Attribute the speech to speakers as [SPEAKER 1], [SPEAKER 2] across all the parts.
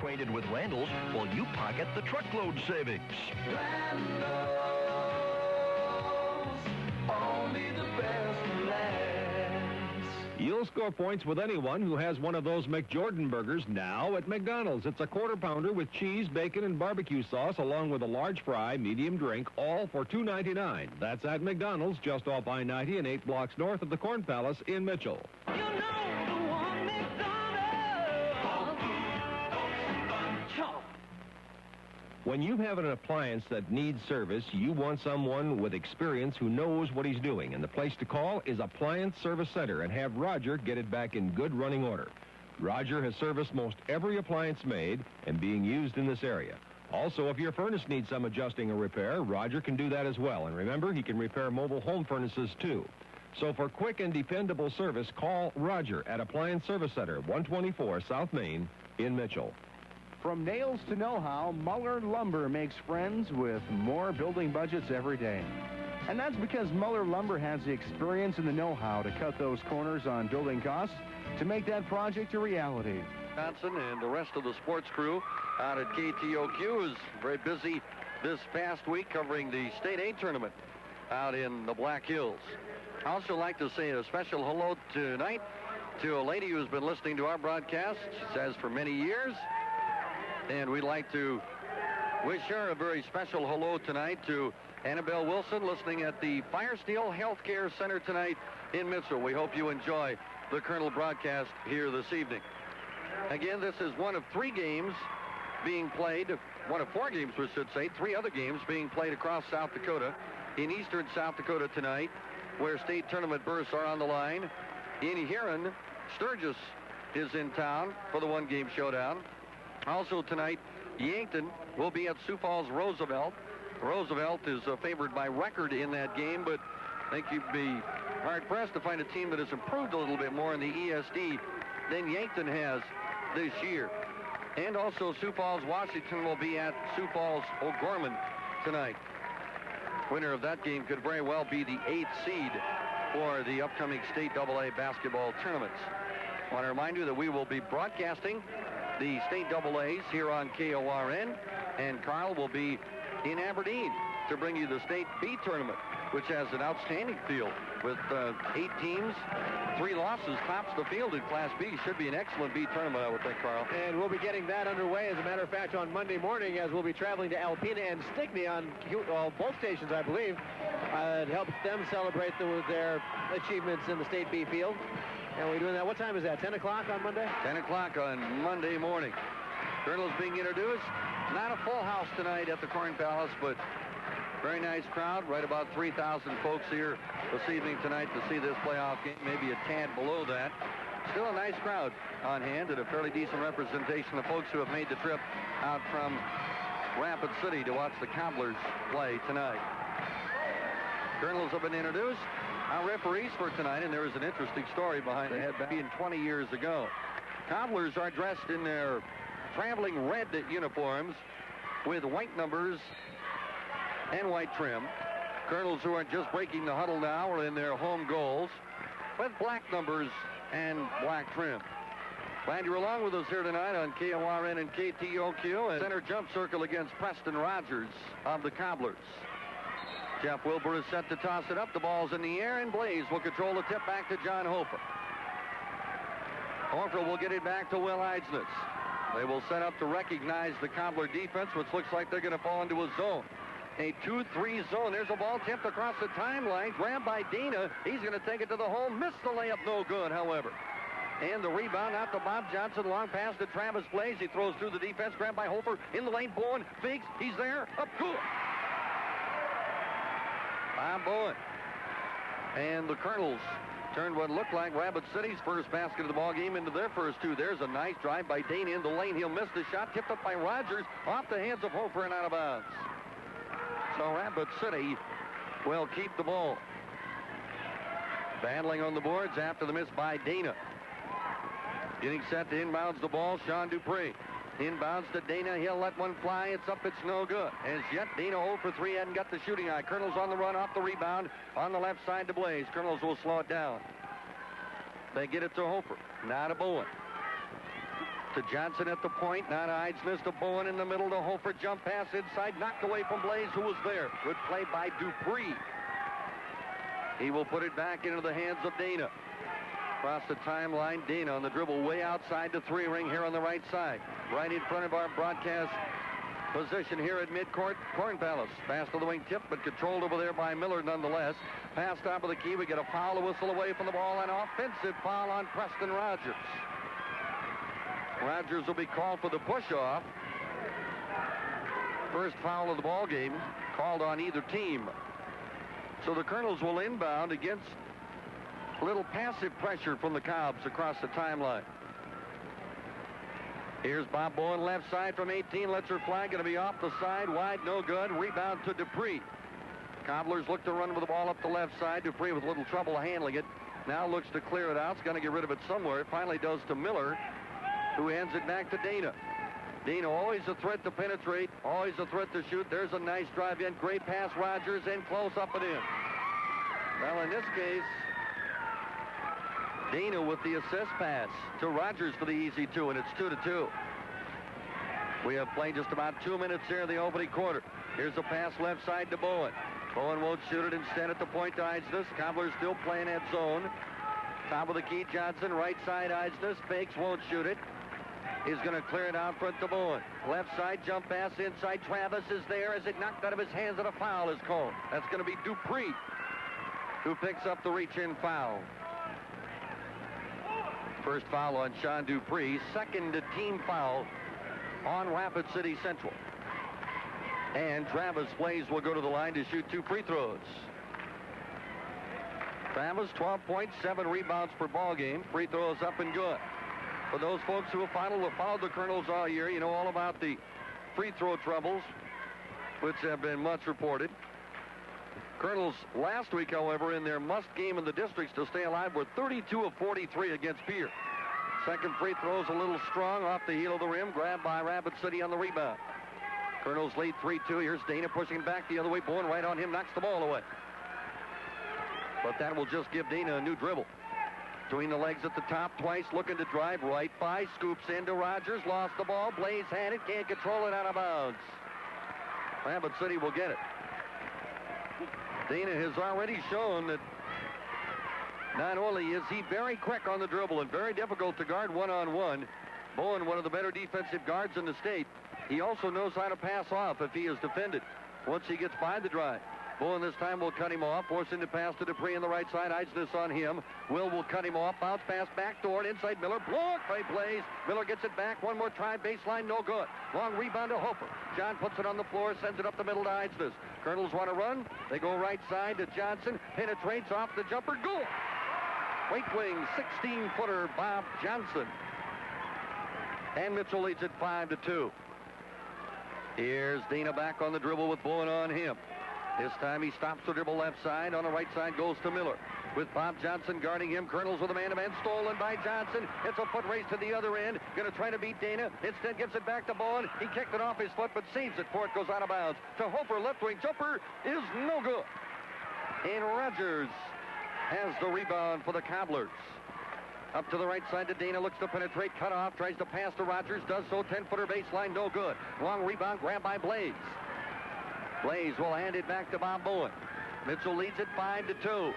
[SPEAKER 1] acquainted with Randall's while you pocket the truckload savings.
[SPEAKER 2] Randall's, only the best lasts.
[SPEAKER 3] You'll score points with anyone who has one of those McJordan burgers now at McDonald's. It's a quarter pounder with cheese, bacon, and barbecue sauce, along with a large fry, medium drink, all for $2.99. That's at McDonald's, just off I-90 and 8 blocks north of the Corn Palace in Mitchell.
[SPEAKER 2] You know the one McDonald's.
[SPEAKER 3] When you have an appliance that needs service, you want someone with experience who knows what he's doing. And the place to call is Appliance Service Center and have Roger get it back in good running order. Roger has serviced most every appliance made and being used in this area. Also, if your furnace needs some adjusting or repair, Roger can do that as well. And remember, he can repair mobile home furnaces too. So for quick and dependable service, call Roger at Appliance Service Center, 124 South Main in Mitchell.
[SPEAKER 4] From nails to know-how, Muller Lumber makes friends with more building budgets every day. And that's because Muller Lumber has the experience and the know-how to cut those corners on building costs to make that project a reality.
[SPEAKER 5] Johnson and the rest of the sports crew out at KTOQ is very busy this past week covering the State A tournament out in the Black Hills. I also like to say a special hello tonight to a lady who's been listening to our broadcast, she says, for many years. And we'd like to wish her a very special hello tonight to Annabelle Wilson, listening at the Firesteel Healthcare Center tonight in Mitchell. We hope you enjoy the Kernel broadcast here this evening. Again, this is one of 3 games being played, one of 4 games, we should say, 3 other games being played across South Dakota. In eastern South Dakota tonight, where state tournament berths are on the line. In Huron, Sturgis is in town for the one-game showdown. Also tonight, Yankton will be at Sioux Falls Roosevelt. Roosevelt is favored by record in that game, but I think you'd be hard-pressed to find a team that has improved a little bit more in the ESD than Yankton has this year. And also Sioux Falls, Washington will be at Sioux Falls O'Gorman tonight. Winner of that game could very well be the 8th seed for the upcoming State AA basketball tournaments. I want to remind you that we will be broadcasting the State AA's here on KORN, and Carl will be in Aberdeen to bring you the State B tournament, which has an outstanding field with 8 teams, 3 losses, tops the field in Class B. Should be an excellent B tournament, I would think, Carl.
[SPEAKER 6] And we'll be getting that underway, as a matter of fact, on Monday morning, as we'll be traveling to Alpena and Stickney on both stations, I believe, to help them celebrate their achievements in the State B field. And we're doing that. What time is that? 10 o'clock on Monday?
[SPEAKER 5] 10 o'clock on Monday morning. Kernels being introduced. Not a full house tonight at the Corn Palace, but very nice crowd. Right about 3,000 folks here this evening tonight to see this playoff game. Maybe a tad below that. Still a nice crowd on hand and a fairly decent representation of folks who have made the trip out from Rapid City to watch the Cobblers play tonight. Kernels have been introduced. Our referees for tonight, and there is an interesting story behind the head back 20 years ago. Cobblers are dressed in their traveling red uniforms with white numbers and white trim. Kernels, who are just breaking the huddle now, are in their home goals with black numbers and black trim. Glad you're along with us here tonight on KORN and KTOQ. And center jump circle against Preston Rogers of the Cobblers. Jeff Wilbur is set to toss it up. The ball's in the air, and Blaze will control the tip back to John Hofer. Hofer will get it back to Will Eidsnitz. They will set up to recognize the Cobbler defense, which looks like they're going to fall into a zone. A 2-3 zone. There's a ball tipped across the timeline. Grabbed by Dana. He's going to take it to the hole. Missed the layup. No good, however. And the rebound out to Bob Johnson. Long pass to Travis Blaze. He throws through the defense. Grabbed by Hofer. In the lane. Bowen. Fakes. He's there. Up. Good. Bob Bowen. And the Kernels turned what looked like Rapid City's first basket of the ball game into their first 2. There's a nice drive by Dana in the lane. He'll miss the shot. Tipped up by Rogers. Off the hands of Hofer and out of bounds. So Rapid City will keep the ball. Battling on the boards after the miss by Dana. Getting set to inbounds the ball, Sean Dupree. Inbounds to Dana. He'll let one fly. It's up. It's no good. As yet, Dana 0 for 3. Hadn't got the shooting eye. Kernels on the run off the rebound. On the left side to Blaze. Kernels will slow it down. They get it to Hofer. Now to Bowen. to Johnson at the point. Now to Eidsness, to Bowen in the middle, to Hofer. Jump pass inside, knocked away from Blaze, who was there. Good play by Dupree. He will put it back into the hands of Dana. Across the timeline, Dana on the dribble way outside the three ring here on the right side. Right in front of our broadcast position here at midcourt. Corn Palace. Pass to the wing tip, but controlled over there by Miller nonetheless. Pass top of the key. We get a foul, a whistle away from the ball, and offensive foul on Preston Rogers. Rogers will be called for the push-off. First foul of the ball game called on either team. So the Kernels will inbound against a little passive pressure from the Cobs across the timeline. Here's Bob Bowen, left side from 18. Lets her fly. Going to be off the side. Wide, no good. Rebound to Dupree. Cobblers look to run with the ball up the left side. Dupree with a little trouble handling it. Now looks to clear it out. He's going to get rid of it somewhere. It finally does to Miller, who hands it back to Dana. Dana always a threat to penetrate. Always a threat to shoot. There's a nice drive in. Great pass. Rogers in close, up and in. Well, in this case, Dana with the assist pass to Rogers for the easy two, and it's 2-2. We have played just about 2 minutes here in the opening quarter. Here's a pass left side to Bowen. Bowen won't shoot it. Instead at the point to Eidsness. Cobbler's still playing at zone. Top of the key, Johnson. Right side, Eidsness. Fakes, won't shoot it. He's going to clear it out front to Bowen. Left side, jump pass inside. Travis is there as it knocked out of his hands, and a foul is called. That's going to be Dupree, who picks up the reach-in foul. First foul on Sean Dupree. Second team foul on Rapid City Central. And Travis Blaze will go to the line to shoot 2 free throws. Travis, 12 points, 7 rebounds per ball game. Free throws up and good. For those folks who have followed the Kernels all year, you know all about the free throw troubles, which have been much reported. Kernels last week, however, in their must game in the districts to stay alive, were 32 of 43 against Pierre. Second free throw's a little strong off the heel of the rim, grabbed by Rapid City on the rebound. Kernels lead 3-2. Here's Dana pushing back the other way. Bowen right on him, knocks the ball away. But that will just give Dana a new dribble. Between the legs at the top twice, looking to drive right by, scoops into Rogers, lost the ball. Blaze had it, can't control it, out of bounds. Rapid City will get it. Dana has already shown that not only is he very quick on the dribble and very difficult to guard one-on-one, Bowen, one of the better defensive guards in the state, he also knows how to pass off if he is defended once he gets by the drive. Bowen this time will cut him off, forcing the pass to Dupree on the right side. Eidsness on him. Will cut him off. Bounce pass backdoor and inside Miller. Blocked by Blaze. Miller gets it back. One more try. Baseline, no good. Long rebound to Hofer. John puts it on the floor, sends it up the middle to Eidsness. Kernels want to run. They go right side to Johnson. Penetrates off the jumper. Goal! Weight wing, 16-footer Bob Johnson. And Mitchell leads it 5-2. Here's Dana back on the dribble with Bowen on him. This time he stops the dribble left side. On the right side goes to Miller. With Bob Johnson guarding him. Kernels with a man-to-man, stolen by Johnson. It's a foot race to the other end. Going to try to beat Dana. Instead gives it back to Bowen. He kicked it off his foot, but saves it before it goes out of bounds. To Hofer, left wing jumper is no good. And Rogers has the rebound for the Cobblers. Up to the right side to Dana, looks to penetrate, cut off, tries to pass to Rogers, does so, 10-footer baseline, no good. Long rebound, grabbed by Blaze. Blaze will hand it back to Bob Bowen. Mitchell leads it 5-2.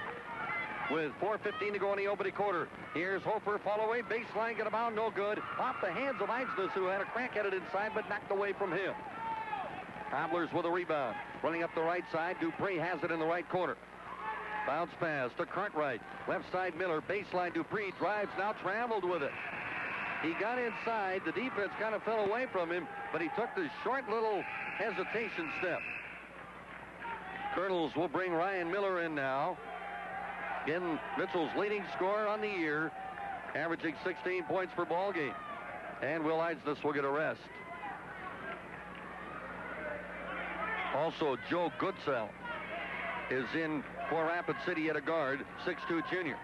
[SPEAKER 5] With 4:15 to go in the opening quarter. Here's Hofer, fall away, baseline, get a bound, no good. Off the hands of Eidsness, who had a crack at it inside, but knocked away from him. Cobblers with a rebound. Running up the right side, Dupree has it in the right corner. Bounce pass to Cartwright. Left side Miller, baseline Dupree, drives now, traveled with it. He got inside, the defense kind of fell away from him, but he took this short little hesitation step. Kernels will bring Ryan Miller in now. Again, Mitchell's leading scorer on the year, averaging 16 points per ball game. And Will Eidsness will get a rest. Also, Joe Goodsell is in for Rapid City at a guard, 6'2" junior.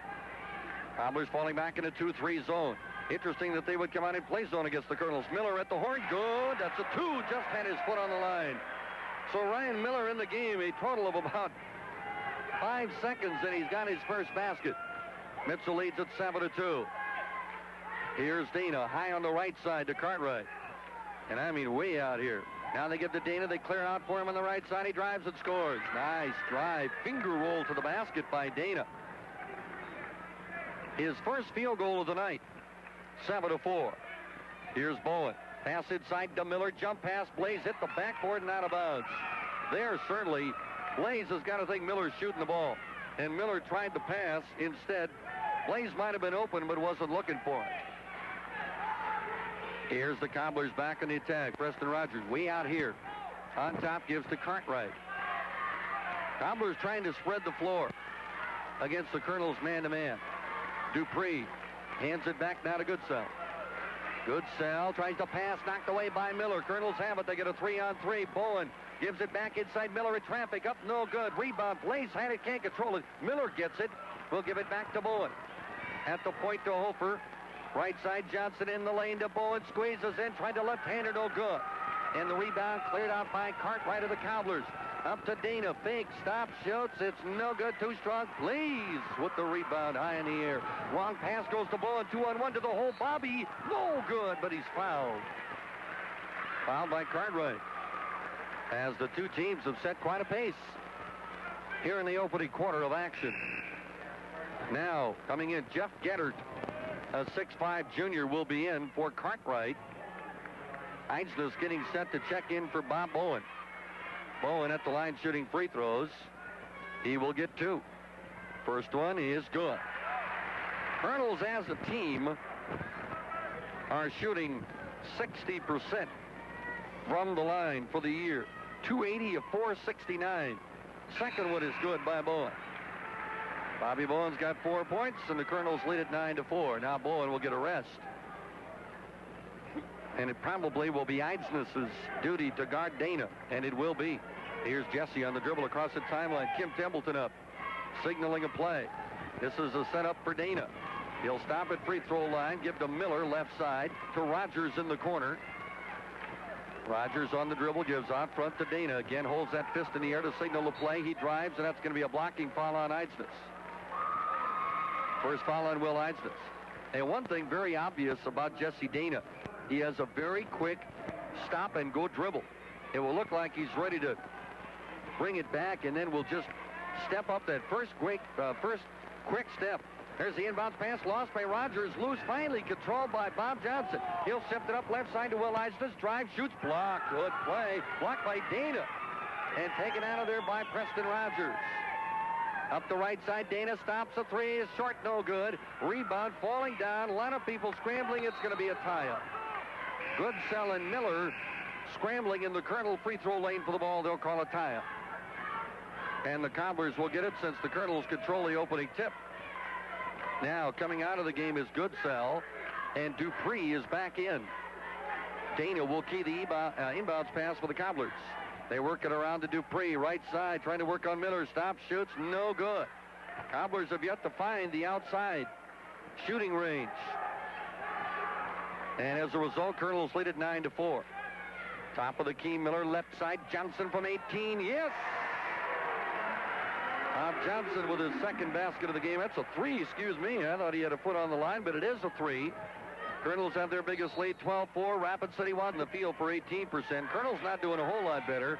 [SPEAKER 5] Cobblers falling back in a 2-3 zone. Interesting that they would come out in play zone against the Kernels. Miller at the horn, good. That's a 2, just had his foot on the line. So Ryan Miller in the game, a total of about 5 seconds, and he's got his first basket. Mitchell leads at 7-2. Here's Dana, high on the right side to Cartwright. And I mean way out here. Now they give to Dana. They clear out for him on the right side. He drives and scores. Nice drive. Finger roll to the basket by Dana. His first field goal of the night. 7-4. Here's Bowen. Pass inside to Miller. Jump pass. Blaze hit the backboard and out of bounds. There certainly, Blaze has got to think Miller's shooting the ball. And Miller tried to pass. Instead, Blaze might have been open but wasn't looking for it. Here's the Cobblers back in the attack. Preston Rogers way out here. On top gives to Cartwright. Cobblers trying to spread the floor against the Kernels man-to-man. Dupree hands it back now to Goodsell. Goodsell tries to pass, knocked away by Miller. Kernels have it. They get a 3-on-3. Bowen gives it back inside Miller in traffic. Up, no good. Rebound. Blaze had it, can't control it. Miller gets it. We'll give it back to Bowen. At the point to Hofer. Right side, Johnson in the lane to Bowen. Squeezes in, tried to left-hander, no good. And the rebound cleared out by Cartwright of the Cobblers. Up to Dana, fake, stop, shoots. It's no good, too strong. Please, with the rebound high in the air. Long pass goes to Bowen, 2-on-1 to the hole. Bobby, no good, but he's fouled. Fouled by Cartwright. As the two teams have set quite a pace here in the opening quarter of action. Now, coming in, Jeff Geddert. A 6'5 junior will be in for Cartwright. Einsness getting set to check in for Bob Bowen. Bowen at the line shooting free throws. He will get 2. First one is good. Kernels as a team are shooting 60% from the line for the year. 280 of 469. Second one is good by Bowen. Bobby Bowen's got 4 points, and the Kernels lead at 9-4. Now Bowen will get a rest. And it probably will be Eidsness's duty to guard Dana, and it will be. Here's Jesse on the dribble across the timeline. Kim Templeton up, signaling a play. This is a setup for Dana. He'll stop at free throw line, give to Miller left side, to Rogers in the corner. Rogers on the dribble, gives out front to Dana. Again, holds that fist in the air to signal the play. He drives, and that's going to be a blocking foul on Eidsness. First foul on Will Eidsness. And one thing very obvious about Jesse Dana, he has a very quick stop-and-go dribble. It will look like he's ready to bring it back, and then we'll just step up that first quick step. There's the inbounds pass, lost by Rogers. Loose, finally controlled by Bob Johnson. He'll sift it up left side to Will Eidsness. Drive, shoots, blocked. Good play. Blocked by Dana. And taken out of there by Preston Rogers. Up the right side, Dana stops a 3. Is short, no good. Rebound, falling down. A lot of people scrambling. It's going to be a tie-up. Goodsell and Miller scrambling in the Kernel free throw lane for the ball. They'll call a tie-up. And the Cobblers will get it since the Kernels control the opening tip. Now, coming out of the game is Goodsell, and Dupree is back in. Dana will key the inbounds pass for the Cobblers. They work it around to Dupree, right side, trying to work on Miller. Stops, shoots, no good. Cobblers have yet to find the outside shooting range. And as a result, Kernels lead at 9-4. Top of the key, Miller, left side, Johnson from 18, yes! Johnson with his second basket of the game. That's a 3, excuse me. I thought he had a foot on the line, but it is a 3. Kernels have their biggest lead, 12-4. Rapid City won the field for 18%. Kernels not doing a whole lot better.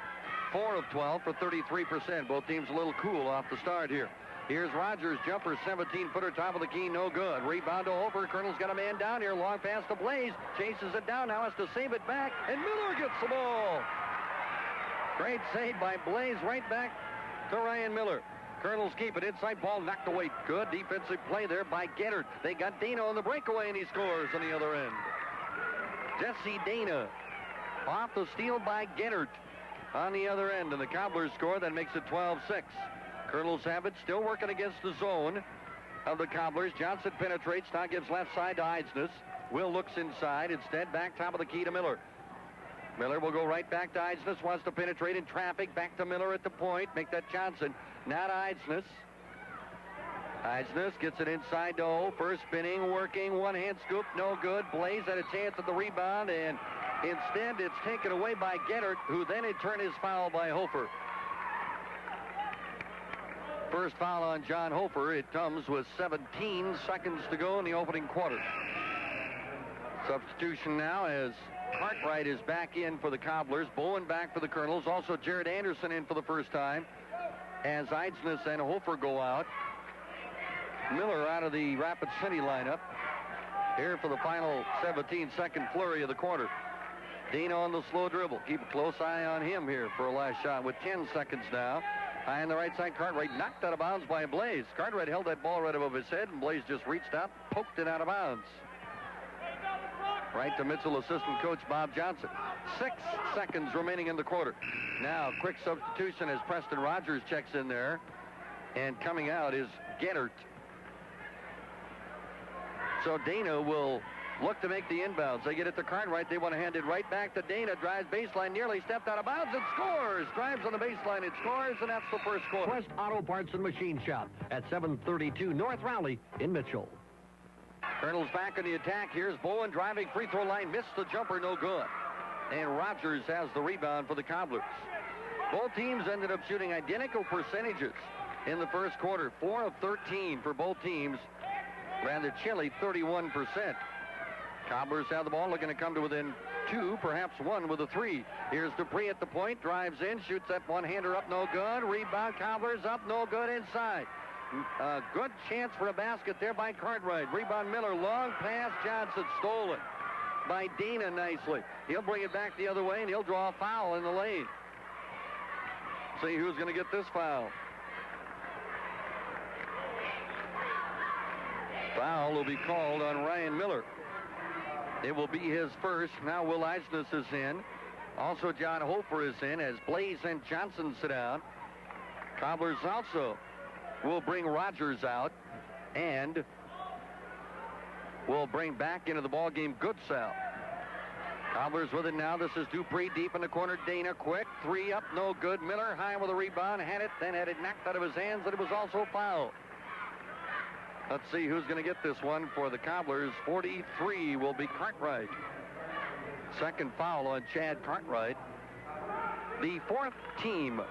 [SPEAKER 5] 4 of 12 for 33%. Both teams a little cool off the start here. Here's Rogers, jumper, 17-footer, top of the key, no good. Rebound to Hofer. Kernels got a man down here. Long pass to Blaze. Chases it down, now has to save it back, and Miller gets the ball. Great save by Blaze, right back to Ryan Miller. Kernels keep it inside, ball knocked away. Good defensive play there by Geddert. They got Dana on the breakaway, and he scores on the other end. Jesse Dana off the steal by Geddert on the other end, and the Cobblers score. That makes it 12-6. Kernels have it, still working against the zone of the Cobblers. Johnson penetrates, now gives left side to Eidsness. Will looks inside, instead back top of the key to Miller. Miller will go right back to Eidsness, wants to penetrate in traffic, back to Miller at the point, make that Johnson. Now to Eidsness. Eidsness gets it inside to Hofer, spinning, working, one-hand scoop, no good. Blaze had a chance at the rebound, and instead it's taken away by Geddert, who then in turn is fouled by Hofer. First foul on John Hofer. It comes with 17 seconds to go in the opening quarter. Substitution now as Cartwright is back in for the Cobblers. Bowen back for the Kernels. Also Jared Anderson in for the first time as Eidsness and Hofer go out. Miller out of the Rapid City lineup here for the final 17-second flurry of the quarter. Dana on the slow dribble. Keep a close eye on him here for a last shot with 10 seconds now. High on the right side, Cartwright knocked out of bounds by Blaze. Cartwright held that ball right above his head, and Blaze just reached out, poked it out of bounds. Right to Mitchell assistant coach Bob Johnson. 6 seconds remaining in the quarter. Now, quick substitution as Preston Rogers checks in there. And coming out is Gettert. So Dana will look to make the inbounds. They get it to Cartwright. They want to hand it right back to Dana. Drives baseline, nearly stepped out of bounds and scores. Drives on the baseline, it scores, and that's the first quarter.
[SPEAKER 1] Quest Auto Parts and Machine Shop at 732 North Raleigh in Mitchell.
[SPEAKER 5] Kernels back in the attack. Here's Bowen driving free throw line. Missed the jumper, no good. And Rogers has the rebound for the Cobblers. Both teams ended up shooting identical percentages in the first quarter. 4 of 13 for both teams. Rather chilly, 31%. Cobblers have the ball, looking to come to within 2, perhaps 1 with a 3. Here's Dupree at the point, drives in, shoots that one-hander up, no good. Rebound, Cobblers up, no good inside. A good chance for a basket there by Cartwright. Rebound Miller, long pass, Johnson stolen by Dana nicely. He'll bring it back the other way, and he'll draw a foul in the lane. See who's going to get this foul. Foul will be called on Ryan Miller. It will be his first. Now Will Eidsness is in. Also John Hofer is in as Blaze and Johnson sit down. Cobblers also will bring Rogers out and will bring back into the ballgame Goodsell. Cobblers with it now. This is Dupree deep in the corner. Dana quick. 3 up, no good. Miller high with a rebound. Had it, then had it knocked out of his hands, and it was also fouled. Let's see who's going to get this one for the Cobblers. 43 will be Cartwright. Second foul on Chad Cartwright. The 4th team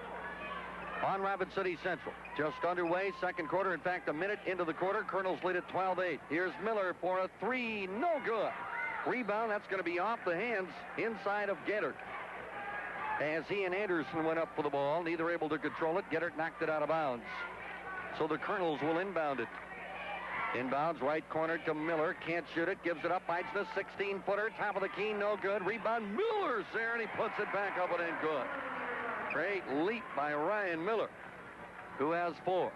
[SPEAKER 5] on Rapid City Central. Just underway, second quarter. In fact, a minute into the quarter. Kernels lead at 12-8. Here's Miller for a 3. No good. Rebound, that's going to be off the hands inside of Gettert. As he and Anderson went up for the ball, neither able to control it. Gettert knocked it out of bounds. So the Kernels will inbound it. Inbounds, right corner to Miller. Can't shoot it. Gives it up. Eidsness, 16-footer. Top of the key, no good. Rebound, Miller's there, and he puts it back up and in good. Great leap by Ryan Miller, who has 4.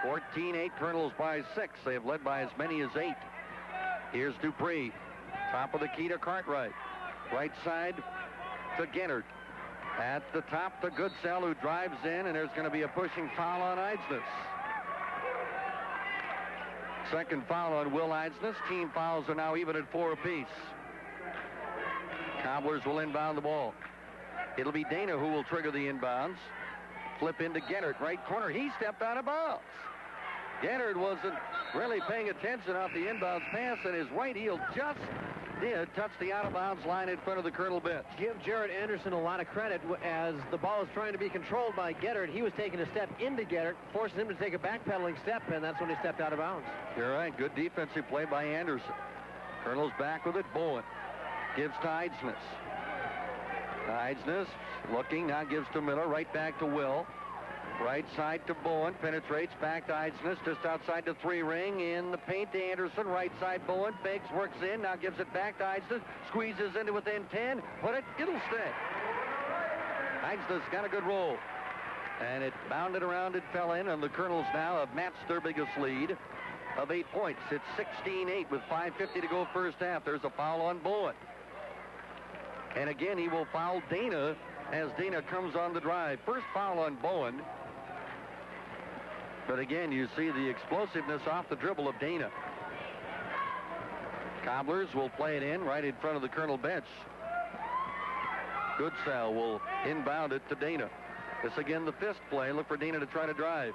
[SPEAKER 5] 14-8, Kernels by 6. They have led by as many as 8. Here's Dupree. Top of the key to Cartwright. Right side to Gettert. At the top to Goodsell, who drives in, and there's going to be a pushing foul on Eidsness. Second foul on Will Eidsness. Team fouls are now even at 4 apiece. Cobblers will inbound the ball. It'll be Dana who will trigger the inbounds. Flip into Gettert, right corner. He stepped out of bounds. Gettert wasn't really paying attention off the inbounds pass, and his right heel just did touch the out-of-bounds line in front of the Colonel bench.
[SPEAKER 6] Give Jared Anderson a lot of credit as the ball is trying to be controlled by Gettert. He was taking a step into Gettert, forcing him to take a backpedaling step, and that's when he stepped out of bounds.
[SPEAKER 5] You're right. Good defensive play by Anderson. Colonel's back with it. Bowen gives to Eidsness. Eidsness looking, now gives to Miller, right back to Will. Right side to Bowen, penetrates back to Eidsness, just outside the 3-ring, in the paint to Anderson, right side Bowen, fakes, works in, now gives it back to Eidsness, squeezes into within 10, put it, it'll stay. Eidsness got a good roll, and it bounded around and fell in, and the Kernels now have matched their biggest lead of 8 points. It's 16-8 with 5:50 to go first half. There's a foul on Bowen. And again, he will foul Dana as Dana comes on the drive. First foul on Bowen. But again, you see the explosiveness off the dribble of Dana. Cobblers will play it in right in front of the Colonel bench. Goodsell will inbound it to Dana. This again the fist play. Look for Dana to try to drive.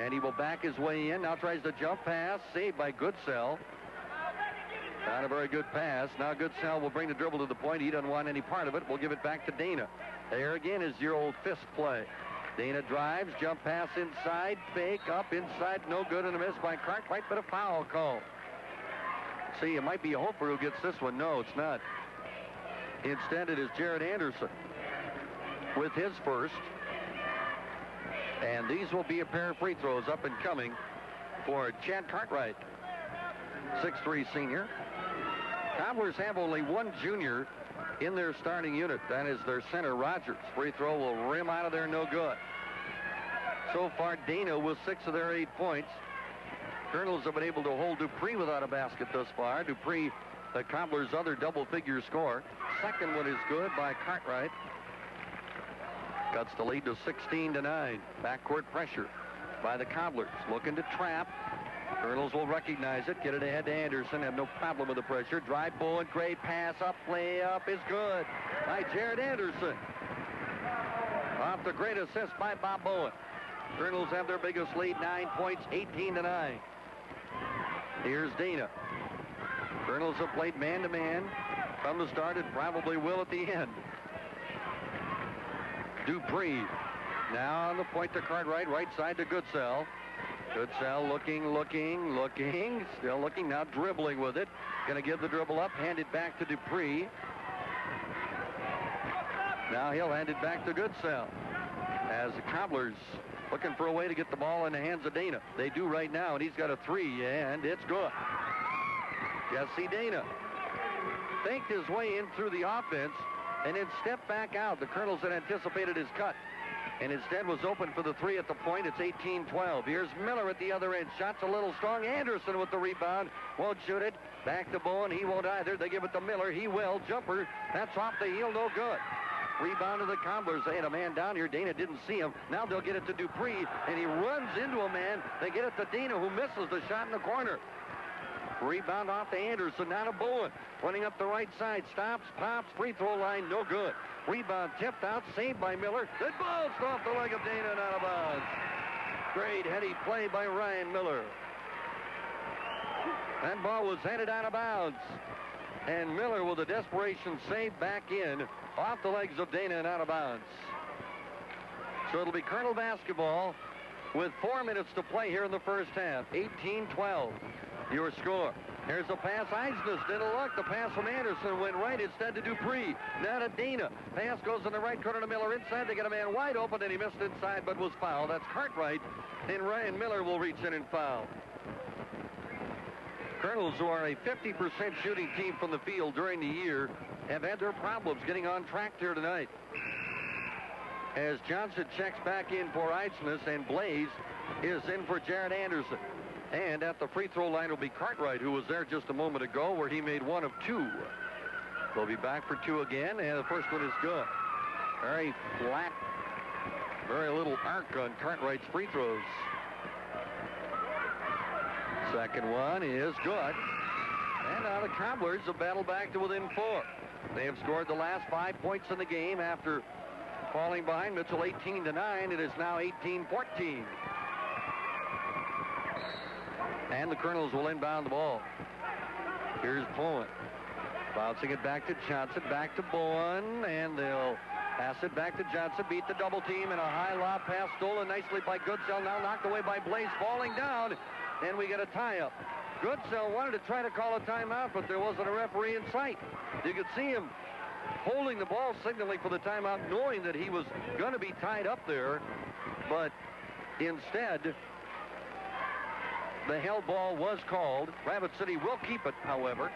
[SPEAKER 5] And he will back his way in. Now tries the jump pass. Saved by Goodsell. Not a very good pass. Now Goodsell will bring the dribble to the point. He doesn't want any part of it. We'll give it back to Dana. There again is your old fist play. Dana drives, jump pass inside, fake, up inside, no good, and a miss by Cartwright, but a foul call. See, it might be Hofer who gets this one. No, it's not. Instead, it is Jared Anderson with his first. And these will be a pair of free throws up and coming for Chad Cartwright, 6'3" senior. Cobblers have only one junior in their starting unit. That is their center, Rogers. Free throw will rim out of there, no good. So far, Dana with 6 of their 8 points. Kernels have been able to hold Dupree without a basket thus far. Dupree, the Cobblers' other double-figure scorer. Second one is good by Cartwright. Cuts the lead to 16-9. Backcourt pressure by the Cobblers. Looking to trap. Kernels will recognize it. Get it ahead to Anderson. Have no problem with the pressure. Drive, Bowen. Great pass up. Play up is good by Jared Anderson. Off the great assist by Bob Bowen. Kernels have their biggest lead, 9 points, 18-9. Here's Dana. Kernels have played man-to-man from the start and probably will at the end. Dupree now on the point to Cartwright, right side to Goodsell. Goodsell looking, still looking, now dribbling with it. Going to give the dribble up, hand it back to Dupree. Now he'll hand it back to Goodsell as the Cobblers looking for a way to get the ball in the hands of Dana. They do right now, and he's got a 3, and it's good. Jesse Dana faked his way in through the offense and then stepped back out. The Kernels had anticipated his cut and instead was open for the 3 at the point. It's 18-12. Here's Miller at the other end. Shot's a little strong. Anderson with the rebound. Won't shoot it. Back to Bowen. He won't either. They give it to Miller. He will. Jumper. That's off the heel. No good. Rebound to the Cobblers. They had a man down here. Dana didn't see him. Now they'll get it to Dupree, and he runs into a man. They get it to Dana, who misses the shot in the corner. Rebound off to Anderson. Now to Bowen. Running up the right side. Stops, pops, free throw line. No good. Rebound tipped out. Saved by Miller. It bounced off the leg of Dana and out of bounds. Great heady play by Ryan Miller. That ball was headed out of bounds. And Miller with a desperation save back in off the legs of Dana and out of bounds. So it'll be Kernel basketball with 4 minutes to play here in the first half. 18-12. Your score. Here's a pass. Eisnes didn't look. The pass from Anderson went right instead to Dupree. Now to Dana. Pass goes in the right corner to Miller. Inside, they get a man wide open, and he missed inside but was fouled. That's Cartwright, and Ryan Miller will reach in and foul. Kernels, who are a 50% shooting team from the field during the year, have had their problems getting on track here tonight. As Johnson checks back in for Eisnes, and Blaze is in for Jared Anderson. And at the free throw line will be Cartwright, who was there just a moment ago, where he made 1 of 2. They'll be back for 2 again, and the first one is good. Very flat, very little arc on Cartwright's free throws. Second one is good. And now the Cobblers have battled back to within 4. They have scored the last 5 points in the game after falling behind Mitchell 18-9. It is now 18-14. And the Kernels will inbound the ball. Here's Bowen. Bouncing it back to Johnson, back to Bowen, and they'll pass it back to Johnson. Beat the double team, and a high lob pass stolen nicely by Goodsell. Now knocked away by Blaze, falling down, and we get a tie-up. Goodsell wanted to try to call a timeout, but there wasn't a referee in sight. You could see him holding the ball, signaling for the timeout, knowing that he was going to be tied up there, but instead, the held ball was called. Rapid City will keep it, however.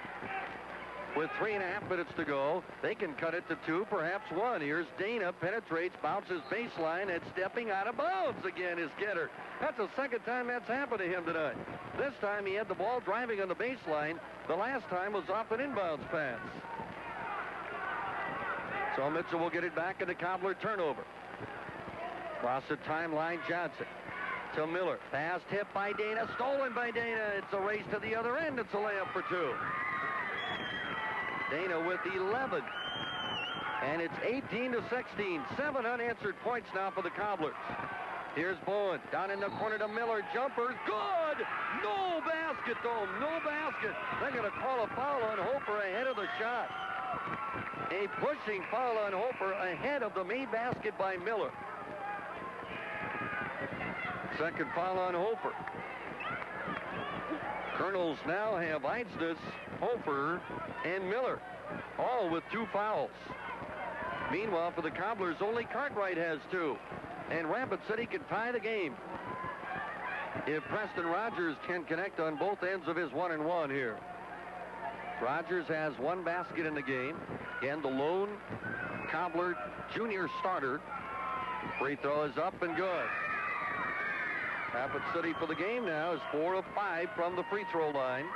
[SPEAKER 5] With 3.5 minutes to go, they can cut it to 2, perhaps 1. Here's Dana, penetrates, bounces baseline, and stepping out of bounds again is Getter. That's the second time that's happened to him tonight. This time he had the ball driving on the baseline. The last time was off an inbounds pass. So Mitchell will get it back in the Cobbler turnover. Across the timeline, Johnson to Miller. Pass hit by Dana, stolen by Dana. It's a race to the other end. It's a layup for 2. Dana with 11. And it's 18-16. 7 unanswered points now for the Cobblers. Here's Bowen down in the corner to Miller. Jumper, good! No basket, though. No basket. They're going to call a foul on Hofer ahead of the shot. A pushing foul on Hofer ahead of the made basket by Miller. Second foul on Hofer. Kernels now have Eisnes Hofer, and Miller, all with 2 fouls. Meanwhile, for the Cobblers, only Cartwright has 2. And Rapid City can tie the game if Preston Rogers can connect on both ends of his 1-and-1 here. Rogers has 1 basket in the game. Again, the lone Cobbler junior starter. Free throw is up and good. Rapid City for the game now is 4 of 5 from the free throw line.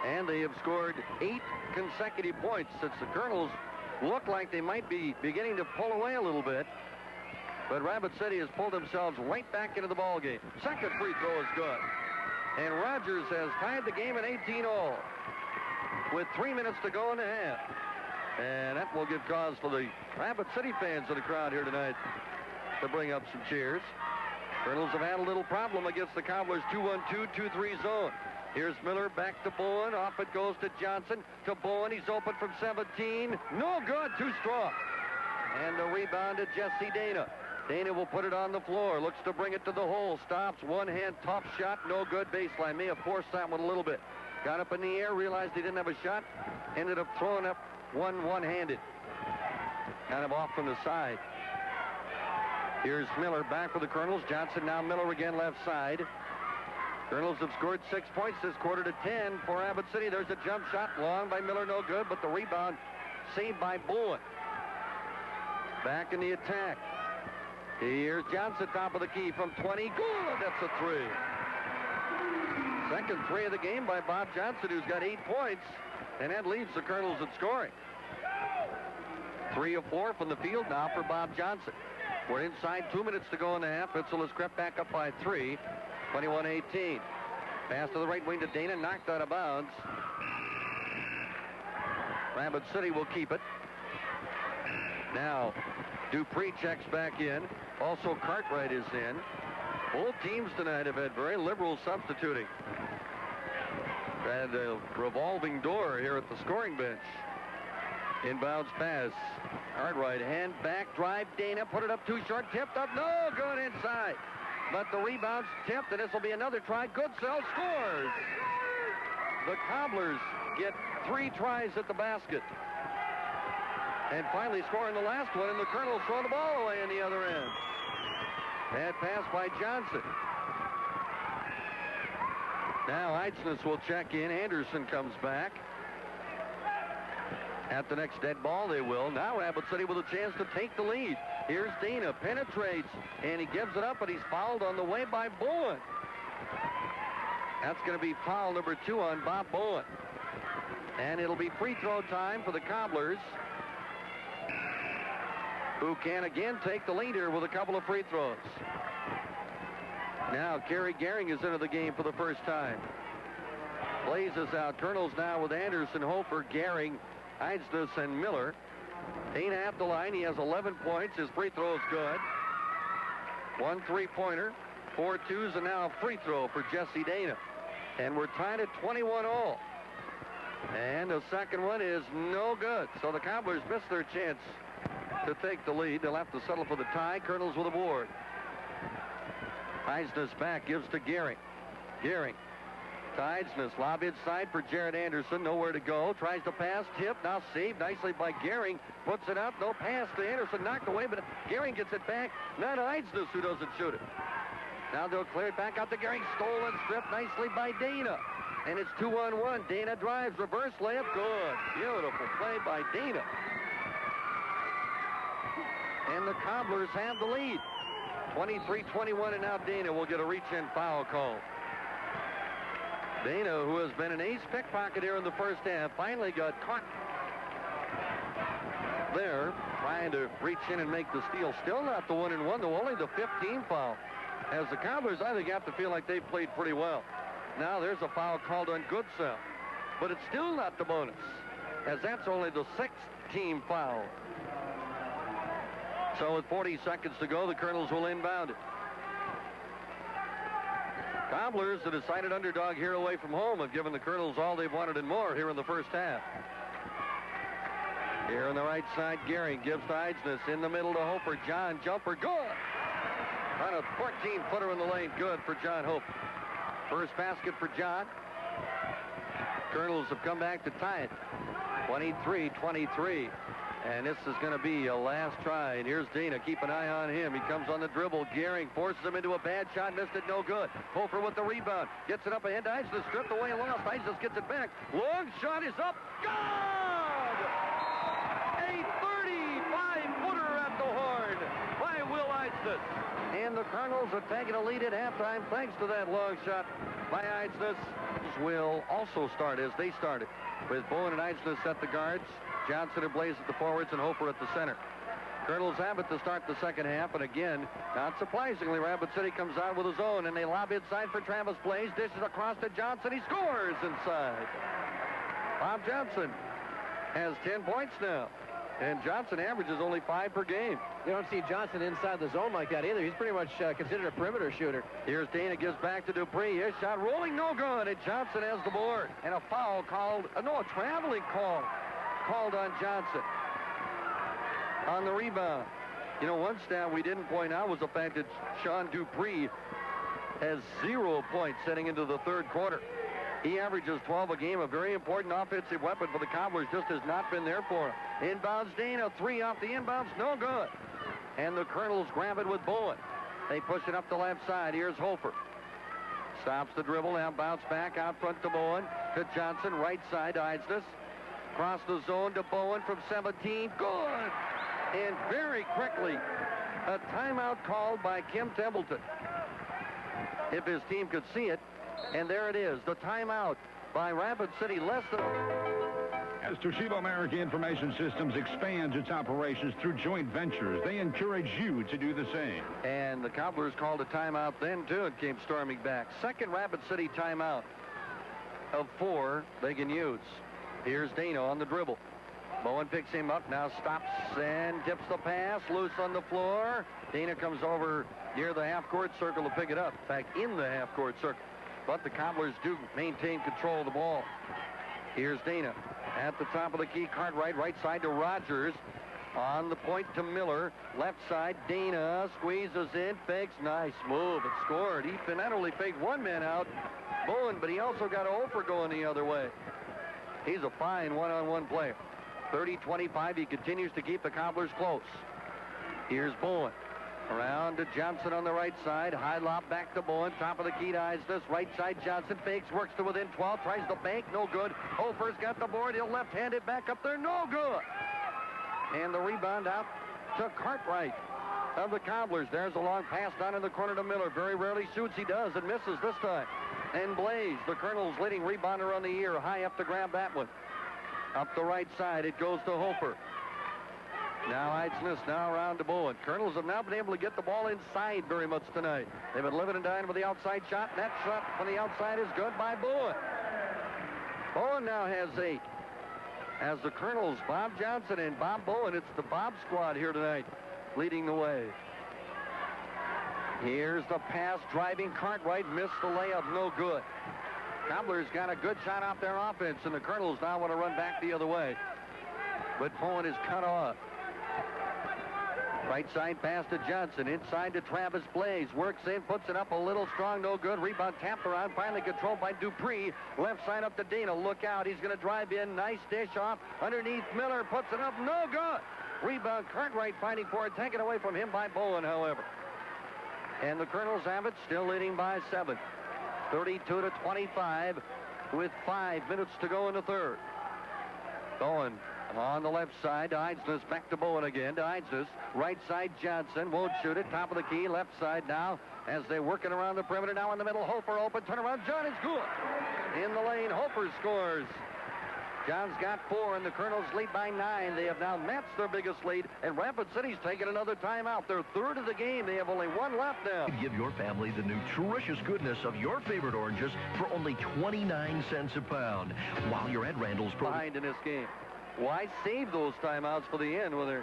[SPEAKER 5] And they have scored 8 consecutive points since the Kernels look like they might be beginning to pull away a little bit. But Rapid City has pulled themselves right back into the ball game. Second free throw is good. And Rogers has tied the game at 18-all with 3 minutes to go in the half. And that will give cause for the Rapid City fans in the crowd here tonight to bring up some cheers. Kernels have had a little problem against the Cobblers' 2-1-2, 2-3 zone. Here's Miller back to Bowen. Off it goes to Johnson. To Bowen. He's open from 17. No good. Too strong. And the rebound to Jesse Dana. Dana will put it on the floor. Looks to bring it to the hole. Stops. One-hand top shot. No good. Baseline. May have forced that one a little bit. Got up in the air. Realized he didn't have a shot. Ended up throwing up one-handed. Kind of off from the side. Here's Miller back for the Kernels. Johnson now Miller again left side. Kernels have scored 6 points this quarter to 10 for Rapid City. There's a jump shot, long by Miller, no good, but the rebound saved by Bowen. Back in the attack. Here's Johnson, top of the key from 20. Good, that's a 3. Second 3 of the game by Bob Johnson, who's got 8 points, and that leads the Kernels in scoring. 3 of 4 from the field now for Bob Johnson. We're inside 2 minutes to go in the half. Itzel has crept back up by 3. 21-18. Pass to the right wing to Dana, knocked out of bounds. Rapid City will keep it. Now, Dupree checks back in. Also, Cartwright is in. Both teams tonight have had very liberal substituting. And a revolving door here at the scoring bench. Inbounds pass. Cartwright, hand back, drive, Dana, put it up too short, tipped up, no good inside. But the rebound's tipped, and this will be another try. Goodsell scores. The Cobblers get 3 tries at the basket. And finally scoring the last one, and the Kernels throw the ball away in the other end. Bad pass by Johnson. Now Eidsness will check in. Anderson comes back. At the next dead ball, they will. Now Rapid City with a chance to take the lead. Here's Dana, penetrates, and he gives it up, but he's fouled on the way by Bowen. That's going to be foul number 2 on Bob Bowen. And it'll be free throw time for the Cobblers, who can again take the lead here with a couple of free throws. Now Kerry Gehring is into the game for the first time. Blazes out. Kernels now with Anderson, Hofer, Gehring, Eidsness, and Miller. Dana at the line. He has 11 points. His free throw is good. 1 3-pointer, 4 twos, and now a free throw for Jesse Dana. And we're tied at 21-all. And the second one is no good. So the Cobblers missed their chance to take the lead. They'll have to settle for the tie. Kernels with a board. Eidsness back, gives to Gehring. Gehring. Eidsness, lob inside for Jared Anderson. Nowhere to go. Tries to pass. Tip. Now saved nicely by Gehring. Puts it up. No pass to Anderson. Knocked away, but Gehring gets it back. Not Eidsness who doesn't shoot it. Now they'll clear it back out to Gehring. Stolen strip nicely by Dana. And it's 2-on-1. Dana drives. Reverse layup. Good. Beautiful play by Dana. And the Cobblers have the lead. 23-21, and now Dana will get a reach-in foul call. Dana, who has been an ace pickpocket here in the first half, finally got caught there, trying to reach in and make the steal. Still not the 1-and-1, though only the 15th foul. As the Cobblers, I think, have to feel like they've played pretty well. Now there's a foul called on Goodsell, but it's still not the bonus, as that's only the 6th team foul. So with 40 seconds to go, the Kernels will inbound it. Cobblers, the decided underdog here away from home, have given the Kernels all they've wanted and more here in the first half. Here on the right side, Gehring gives to Eidsness. In the middle to Hofer. John, jumper, good. On a 14-footer in the lane, good for John Hofer. First basket for John. Kernels have come back to tie it. 23-23. And this is going to be a last try. And here's Dana. Keep an eye on him. He comes on the dribble. Gehring forces him into a bad shot. Missed it. No good. Hofer with the rebound. Gets it up ahead to Eisnes. Stripped away and lost. Eisnes gets it back. Long shot is up. Good! A 35-footer at the horn by Will Eisnes. And the Kernels are taking a lead at halftime thanks to that long shot by Eisnes. Will also start as they started, with Bowen and Eisnes at the guards, Johnson and Blaze at the forwards, and Hofer at the center. Kernels have it to start the second half, and again, not surprisingly, Rapid City comes out with his own, and they lob inside for Travis Blaze. Dishes across to Johnson. He scores inside. Bob Johnson has 10 points now, and Johnson averages only 5 per game.
[SPEAKER 6] You don't see Johnson inside the zone like that either. He's pretty much considered a perimeter shooter.
[SPEAKER 5] Here's Dana, gives back to Dupree. His shot rolling, no good, and Johnson has the board. And a foul called, a traveling call called on Johnson on the rebound. You know, one stat we didn't point out was the fact that Sean Dupree has 0 points heading into the third quarter. He averages 12 a game. A very important offensive weapon for the Cobblers just has not been there for him. Inbounds Dana, 3 off the inbounds, no good. And the Kernels grab it with Bowen. They push it up the left side. Here's Hofer. Stops the dribble, now bounce back out front to Bowen, to Johnson, right side to Eisnes. Across the zone to Bowen from 17. Good! And very quickly, a timeout called by Kim Templeton. If his team could see it. And there it is, the timeout by Rapid City, less than...
[SPEAKER 7] As Toshiba America Information Systems expands its operations through joint ventures, they encourage you to do the same.
[SPEAKER 5] And the Cobblers called a timeout then, too, and came storming back. Second Rapid City timeout of 4 they can use. Here's Dana on the dribble. Bowen picks him up, now stops and tips the pass, loose on the floor. Dana comes over near the half-court circle to pick it up. In fact, in the half-court circle. But the Cobblers do maintain control of the ball. Here's Dana at the top of the key. Cartwright, right side to Rogers. On the point to Miller. Left side, Dana squeezes in, fakes. Nice move. It scored. He not only faked one man out, Bowen, but he also got Hofer going the other way. He's a fine one-on-one player. 30-25. He continues to keep the Cobblers close. Here's Bowen. Around to Johnson on the right side. High lob back to Bowen. Top of the key to Eisnes. Right side Johnson fakes. Works to within 12. Tries the bank. No good. Hofer's got the board. He'll left-hand it back up there. No good. And the rebound out to Cartwright of the Cobblers. There's a long pass down in the corner to Miller. Very rarely shoots. He does and misses this time. And Blaze, the Kernels' leading rebounder on the year. High up to grab that one. Up the right side. It goes to Hofer. Now Eisnes, now around to Bowen. Kernels have now been able to get the ball inside very much tonight. They've been living and dying with the outside shot. And that shot from the outside is good by Bowen. Bowen now has 8. As the Kernels, Bob Johnson and Bob Bowen, it's the Bob squad here tonight leading the way. Here's the pass, driving Cartwright, missed the layup, no good. Cobblers got a good shot off their offense, and the Kernels now want to run back the other way. But Bowen is cut off. Right side pass to Johnson. Inside to Travis Blaze. Works in, puts it up a little strong, no good. Rebound tapped around, finally controlled by Dupree. Left side up to Dana. Look out, he's going to drive in. Nice dish off. Underneath Miller, puts it up, no good. Rebound, Cartwright fighting for it. Taken away from him by Bowen, however. And the Kernels have it, still leading by 7. 32-25 with 5 minutes to go in the third. Bowen on the left side to Eisnes, back to Bowen again to Eisnes. Right side Johnson, won't shoot it. Top of the key, left side now as they're working around the perimeter. Now in the middle, Hofer open, turnaround, John is good. In the lane, Hofer scores. John's got 4, and the Kernels lead by 9. They have now matched their biggest lead, and Rapid City's taking another timeout. They're third of the game. They have only 1 left now.
[SPEAKER 8] Give your family the nutritious goodness of your favorite oranges for only 29 cents a pound. While you're at Randall's...
[SPEAKER 5] Behind in this game. Why save those timeouts for the end when they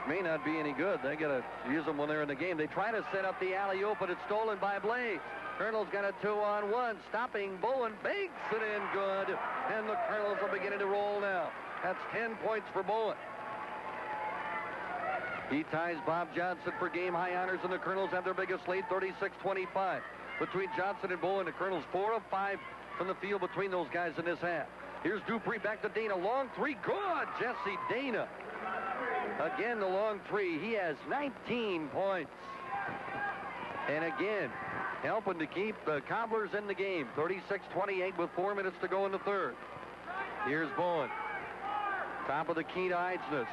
[SPEAKER 5] may not be any good? They got to use them when they're in the game. They try to set up the alley-oop, but it's stolen by Blaze. Kernels got a 2-on-1, stopping Bowen, banks it in good, and the Kernels are beginning to roll now. That's 10 points for Bowen. He ties Bob Johnson for game-high honors, and the Kernels have their biggest lead, 36-25. Between Johnson and Bowen, the Kernels 4 of 5 from the field between those guys in this half. Here's Dupree back to Dana. Long three. Good. Jesse Dana. Again, the long three. He has 19 points. And again, helping to keep the Cobblers in the game. 36-28 with 4 minutes to go in the third. Here's Bowen. Top of the key to Eidsness.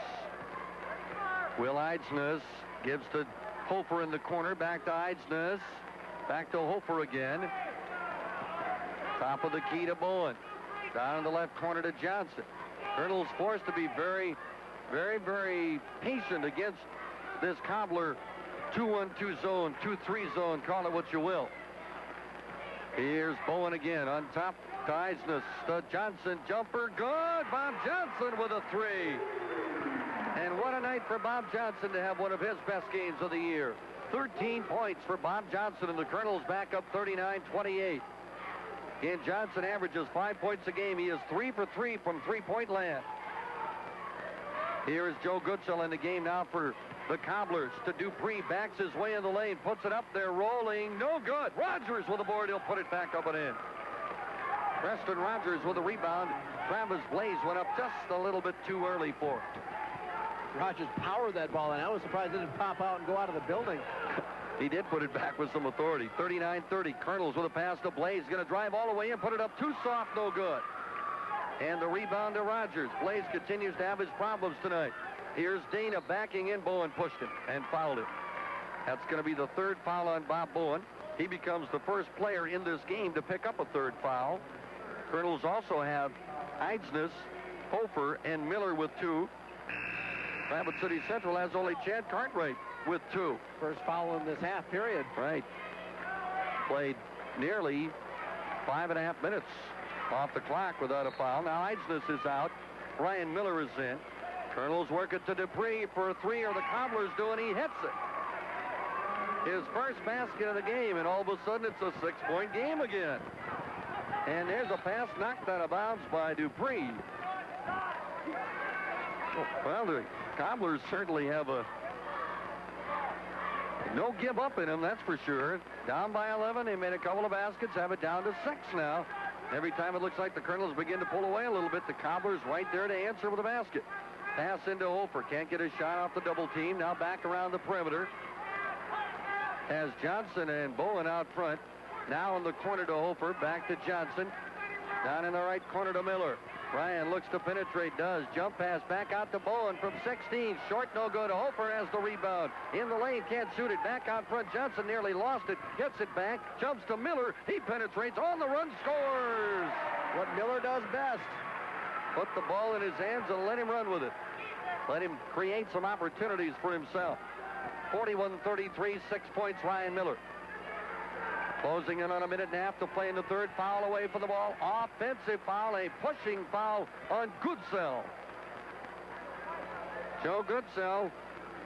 [SPEAKER 5] Will Eidsness gives to Hofer in the corner. Back to Eidsness. Back to Hofer again. Top of the key to Bowen. Down in the left corner to Johnson. Kernels forced to be very, very, very patient against this Cobbler 2-1-2 zone, 2-3 zone, call it what you will. Here's Bowen again on top to Eidsness. Johnson jumper, good. Bob Johnson with a three. And what a night for Bob Johnson to have one of his best games of the year. 13 points for Bob Johnson, and the Kernels back up 39-28. And Johnson averages 5 points a game. He is 3 for 3 from three-point land. Here is Joe Goodsell in the game now for the Cobblers. To Dupree, backs his way in the lane, puts it up there, rolling, no good. Rogers with the board, he'll put it back up and in. Preston Rogers with a rebound. Travis Blaze went up just a little bit too early for it.
[SPEAKER 6] Rogers powered that ball, and I was surprised it didn't pop out and go out of the building.
[SPEAKER 5] He did put it back with some authority. 39-30. Kernels with a pass to Blaze. Going to drive all the way in, put it up too soft, no good. And the rebound to Rogers. Blaze continues to have his problems tonight. Here's Dana backing in. Bowen pushed him and fouled him. That's going to be the third foul on Bob Bowen. He becomes the first player in this game to pick up a third foul. Kernels also have Eidsness, Hofer, and Miller with 2. Rapid City Central has only Chad Cartwright with 2.
[SPEAKER 6] First foul in this half period.
[SPEAKER 5] Right. Played nearly 5.5 minutes off the clock without a foul. Now Eidsness is out. Brian Miller is in. Kernels work it to Dupree for a three, or the Cobblers do, and he hits it. His first basket of the game, and all of a sudden it's a 6-point game again. And there's a pass knocked out of bounds by Dupree. Well, the Cobblers certainly have a no give up in them, that's for sure. Down by 11, they made a couple of baskets, have it down to 6 now. Every time it looks like the Kernels begin to pull away a little bit, the Cobblers right there to answer with a basket. Pass into Hofer, can't get a shot off the double team. Now back around the perimeter. Has Johnson and Bowen out front. Now in the corner to Hofer, back to Johnson. Down in the right corner to Miller. Ryan looks to penetrate, does. Jump pass back out to Bowen from 16. Short, no good. Hofer has the rebound. In the lane, can't shoot it. Back out front. Johnson nearly lost it. Gets it back. Jumps to Miller. He penetrates on the run, scores.
[SPEAKER 6] What Miller does best.
[SPEAKER 5] Put the ball in his hands and let him run with it. Let him create some opportunities for himself. 41-33, 6 points, Ryan Miller. Closing in on a minute and a half to play in the third. Foul away from the ball. Offensive foul, a pushing foul on Goodsell. Joe Goodsell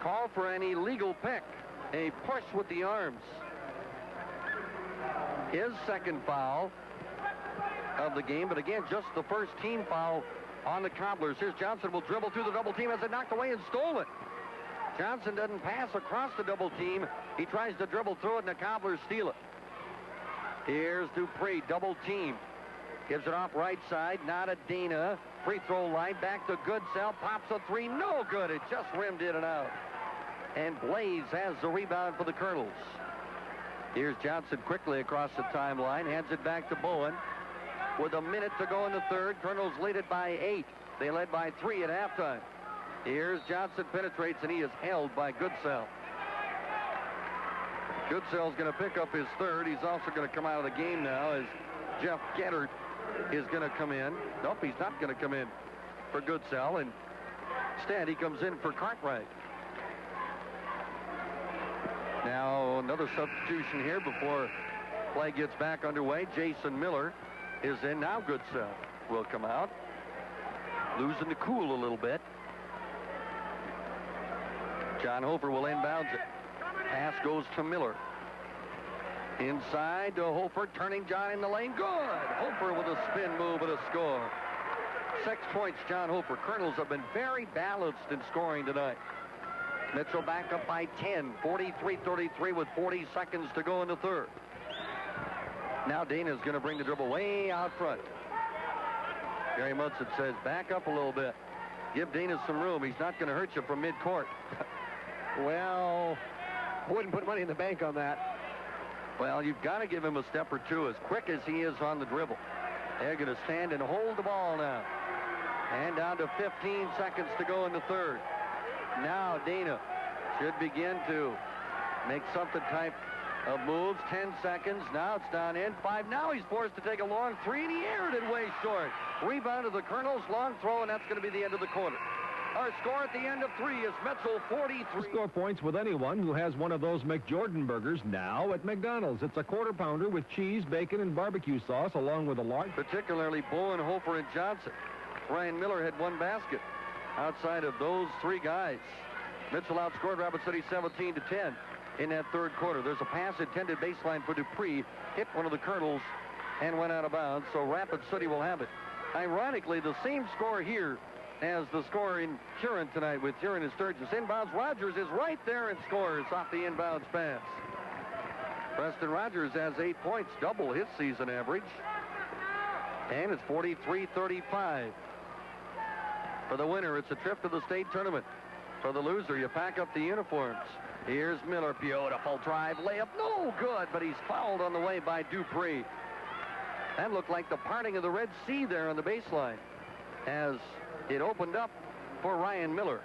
[SPEAKER 5] called for an illegal pick. A push with the arms. His second foul of the game, but again, just the first team foul on the Cobblers. Here's Johnson, will dribble through the double team, has it knocked away and stolen. Johnson doesn't pass across the double team. He tries to dribble through it, and the Cobblers steal it. Here's Dupree, double team. Gives it off right side, now to Dana. Free throw line, back to Goodsell, pops a three, no good. It just rimmed in and out. And Blaze has the rebound for the Kernels. Here's Johnson quickly across the timeline, hands it back to Bowen. With a minute to go in the third, Kernels lead it by 8. They led by 3 at halftime. Here's Johnson, penetrates, and he is held by Goodsell. Goodsell's going to pick up his third. He's also going to come out of the game now as Jeff Gettert is going to come in. Nope, he's not going to come in for Goodsell, and instead he comes in for Cartwright. Now another substitution here before play gets back underway. Jason Miller is in. Now Goodsell will come out, losing the cool a little bit. John Hofer will inbounds it. Pass goes to Miller. Inside to Hofer, turning John in the lane. Good! Hofer with a spin move and a score. 6 points, John Hofer. Kernels have been very balanced in scoring tonight. Mitchell back up by 10, 43-33 with 40 seconds to go in the third. Now Dana's going to bring the dribble way out front. Gary Munson says, back up a little bit. Give Dana some room. He's not going to hurt you from midcourt.
[SPEAKER 6] Well, wouldn't put money in the bank on that.
[SPEAKER 5] Well, you've got to give him a step or two, as quick as he is on the dribble. They're going to stand and hold the ball now. And down to 15 seconds to go in the third. Now Dana should begin to make something type of moves. 10 seconds. Now it's down in 5. Now he's forced to take a long three, and he aired it way short. Rebound to the Kernels. Long throw, and that's going to be the end of the quarter. Our score at the end of 3 is Mitchell 43.
[SPEAKER 3] Score points with anyone who has one of those McJordan burgers now at McDonald's. It's a quarter pounder with cheese, bacon, and barbecue sauce, along with a large...
[SPEAKER 5] Particularly Bowen, Hofer, and Johnson. Ryan Miller had one basket outside of those three guys. Mitchell outscored Rapid City 17-10 in that third quarter. There's a pass intended baseline for Dupree. Hit one of the Kernels and went out of bounds, so Rapid City will have it. Ironically, the same score here as the score in Huron tonight with Huron and Sturgis. Inbounds, Rogers is right there and scores off the inbounds pass. Preston Rogers has 8 points, double his season average. And it's 43-35. For the winner, it's a trip to the state tournament. For the loser, you pack up the uniforms. Here's Miller, beautiful drive, layup, no good, but he's fouled on the way by Dupree. That looked like the parting of the Red Sea there on the baseline as it opened up for Ryan Miller.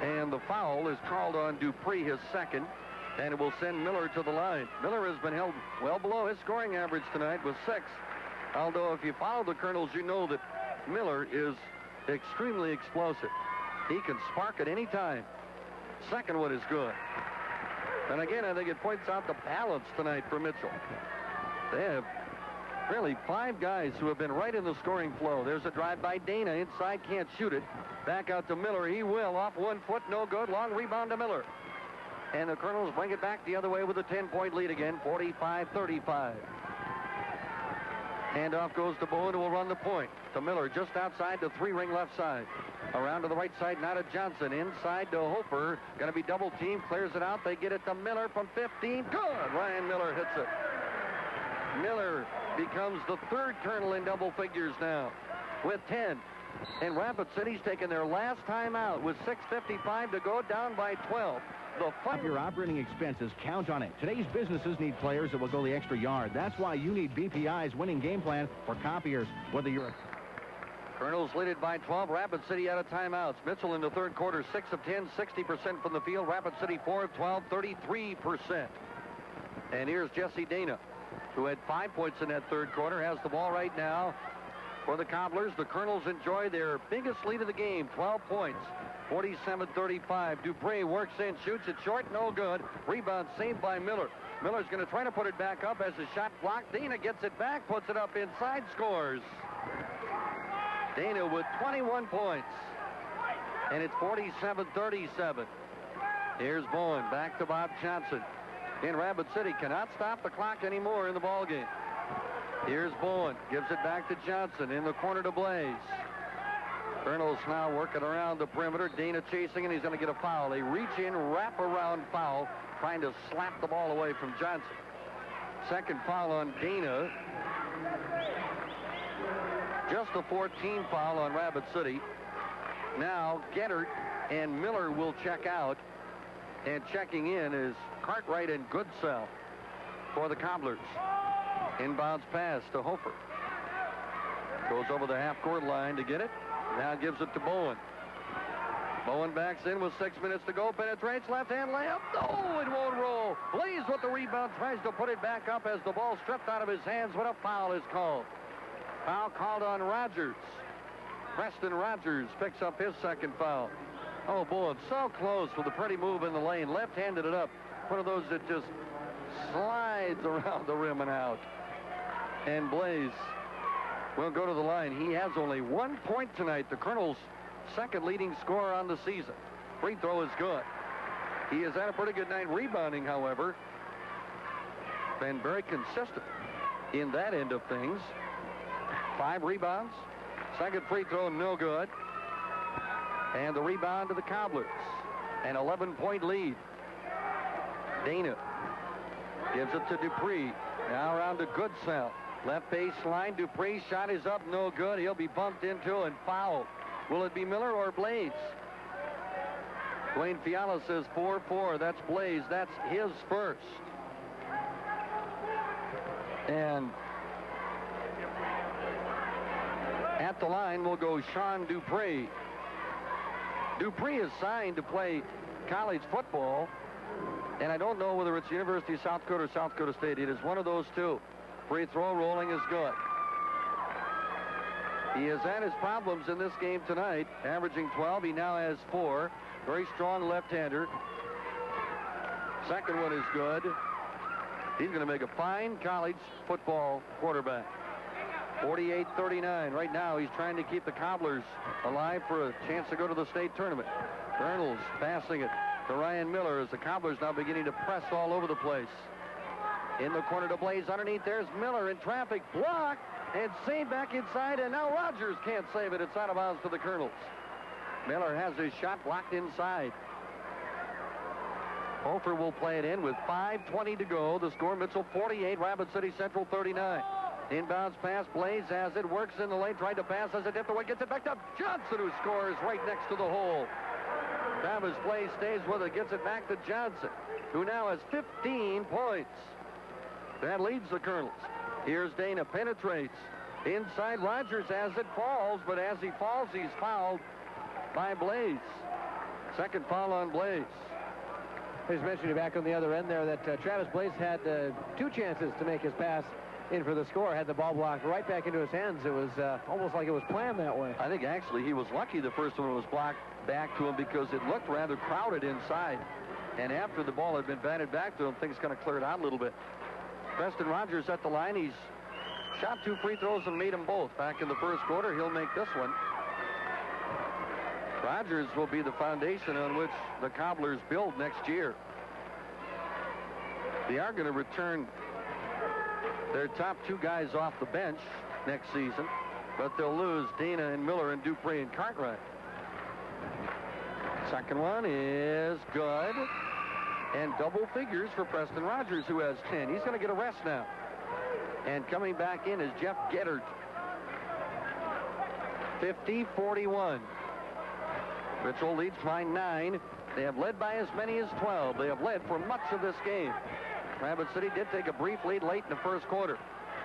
[SPEAKER 5] And the foul is called on Dupree, his second, and it will send Miller to the line. Miller has been held well below his scoring average tonight with 6. Although if you follow the Kernels, you know that Miller is extremely explosive. He can spark at any time. Second one is good. And again, I think it points out the balance tonight for Mitchell. They have really 5 guys who have been right in the scoring flow. There's a drive by Dana. Inside, can't shoot it. Back out to Miller. He will. Off 1 foot, no good. Long rebound to Miller. And the Kernels bring it back the other way with a 10-point lead again, 45-35. Handoff goes to Bowen, who will run the point. To Miller, just outside the 3-ring left side. Around to the right side, now to Johnson. Inside to Hofer. Going to be double teamed. Clears it out. They get it to Miller from 15. Good. Ryan Miller hits it. Miller becomes the 3rd Colonel in double figures now with 10. And Rapid City's taking their last time out with 6:55 to go, down by 12.
[SPEAKER 4] Up your operating expenses, count on it. Today's businesses need players that will go the extra yard. That's why you need BPI's winning game plan for copiers, whether you're a...
[SPEAKER 5] Kernels lead it by 12. Rapid City out of timeouts. Mitchell in the third quarter, 6 of 10, 60% from the field. Rapid City 4 of 12, 33%. And here's Jesse Dana, who had 5 points in that third quarter, has the ball right now for the Cobblers. The Kernels enjoy their biggest lead of the game, 12 points. 47-35. Dupree works in, shoots it short, no good. Rebound saved by Miller. Miller's going to try to put it back up as a shot blocked. Dana gets it back, puts it up inside, scores. Dana with 21 points. And it's 47-37. Here's Bowen, back to Bob Johnson. In Rapid City, cannot stop the clock anymore in the ballgame. Here's Bowen, gives it back to Johnson in the corner to Blaze. Kernels now working around the perimeter. Dana chasing, and he's going to get a foul. A reach-in, wrap-around foul, trying to slap the ball away from Johnson. Second foul on Dana. Just a 14 foul on Rapid City. Now, Gettert and Miller will check out. And checking in is Cartwright and Goodsell for the Cobblers. Inbounds pass to Hofer. Goes over the half-court line to get it. Now gives it to Bowen. Bowen backs in with 6 minutes to go. Penetrates, left-hand layup. No, it won't roll. Blaze with the rebound. Tries to put it back up as the ball stripped out of his hands. What a foul is called. Foul called on Rogers. Preston Rogers picks up his second foul. Oh, Bowen so close with a pretty move in the lane. Left-handed it up. One of those that just slides around the rim and out. And Blaze will go to the line. He has only 1 point tonight. The Kernels' second leading scorer on the season. Free throw is good. He has had a pretty good night rebounding, however. Been very consistent in that end of things. 5 rebounds. Second free throw, no good. And the rebound to the Cobblers. An 11-point lead. Dana gives it to Dupree. Now around to Goodsell. Left baseline, Dupree's shot is up, no good. He'll be bumped into and fouled. Will it be Miller or Blaze? Dwayne Fiala says 4-4. That's Blaze. That's his first. And at the line will go Sean Dupree. Dupree is signed to play college football, and I don't know whether it's University of South Dakota or South Dakota State. It is one of those two. Free throw rolling is good. He has had his problems in this game tonight, averaging 12. He now has 4. Very strong left-hander. Second one is good. He's going to make a fine college football quarterback. 48-39. Right now, he's trying to keep the Cobblers alive for a chance to go to the state tournament. Kernels passing it to Ryan Miller as the Cobblers now beginning to press all over the place. In the corner to Blaze underneath. There's Miller in traffic. Blocked and saved back inside. And now Rogers can't save it. It's out of bounds to the Kernels. Miller has his shot blocked inside. Hofer will play it in with 5:20 to go. The score, Mitchell 48, Rapid City Central 39. Inbounds pass, Blaze has it, works in the lane, tried to pass, has it tipped away, gets it back to Johnson, who scores right next to the hole. Travis Blaze stays with it, gets it back to Johnson, who now has 15 points. That leads the Kernels. Here's Dana, penetrates. Inside, Rogers has it, falls, but as he falls, he's fouled by Blaze. Second foul on Blaze.
[SPEAKER 6] I just mentioned back on the other end there that Travis Blaze had 2 chances to make his pass in for the score. Had the ball blocked right back into his hands. It was almost like it was planned that way.
[SPEAKER 5] I think actually he was lucky the first one was blocked back to him because it looked rather crowded inside. And after the ball had been batted back to him, things kind of cleared out a little bit. Preston Rogers at the line. He's shot 2 free throws and made them both. Back in the first quarter, he'll make this one. Rogers will be the foundation on which the Cobblers build next year. They are going to return their top 2 guys off the bench next season, but they'll lose Dana and Miller and Dupree and Cartwright. Second one is good, and double figures for Preston Rogers, who has 10. He's going to get a rest now. And coming back in is Jeff Gettert. 50-41. Mitchell leads by 9. They have led by as many as 12. They have led for much of this game. Rapid City did take a brief lead late in the first quarter.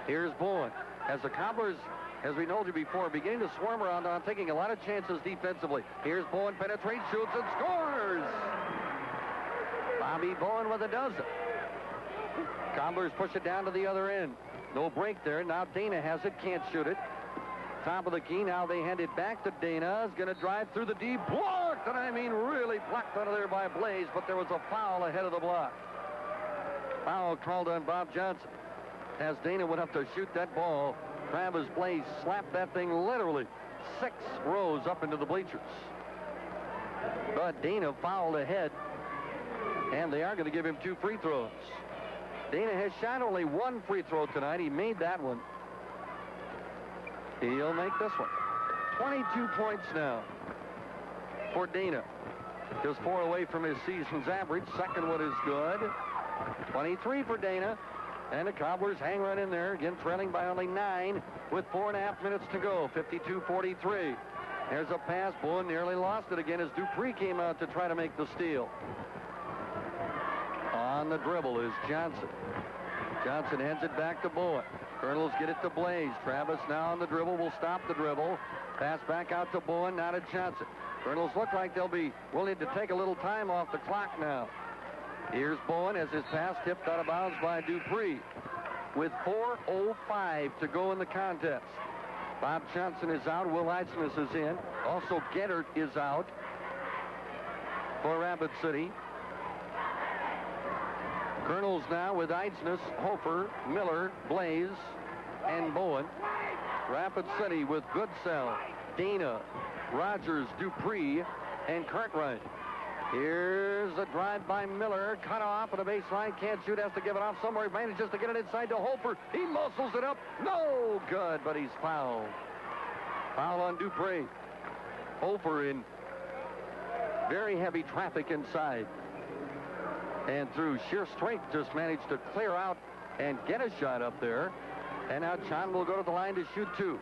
[SPEAKER 5] Here's Bowen. As the Cobblers, as we told you before, beginning to swarm around on taking a lot of chances defensively. Here's Bowen, penetrates, shoots, and scores! Bobby Bowen with a dozen. Cobblers push it down to the other end. No break there. Now Dana has it, can't shoot it. Top of the key, now they hand it back to Dana. Is going to drive through the D. Blocked, and I mean really blocked out of there by Blaze, but there was a foul ahead of the block. Foul called on Bob Johnson. As Dana went up to shoot that ball, Travis Blaze slapped that thing literally 6 rows up into the bleachers. But Dana fouled ahead, and they are going to give him 2 free throws. Dana has shot only 1 free throw tonight. He made that one. He'll make this one. 22 points now for Dana. Just 4 away from his season's average. Second one is good. 23 for Dana. And the Cobblers hang right in there. Again, trailing by only 9 with 4.5 minutes to go. 52-43. There's a pass. Bowen nearly lost it again as Dupree came out to try to make the steal. On the dribble is Johnson. Johnson hands it back to Bowen. Kernels get it to Blaze. Travis now on the dribble will stop the dribble. Pass back out to Bowen, now to Johnson. Kernels look like they'll be willing to take a little time off the clock now. Here's Bowen as his pass tipped out of bounds by Dupree. With 4:05 to go in the contest. Bob Johnson is out. Will Eidsness is in. Also, Gettert is out for Rapid City. Kernels now with Eidsness, Hofer, Miller, Blaze, and Bowen. Rapid City with Goodsell, Dana, Rogers, Dupree, and Cartwright. Here's a drive by Miller, cut off at the baseline, can't shoot, has to give it off somewhere. He manages to get it inside to Hofer. He muscles it up, no good, but he's fouled. Foul on Dupree. Hofer in very heavy traffic inside. And through sheer strength just managed to clear out and get a shot up there. And now John will go to the line to shoot 2.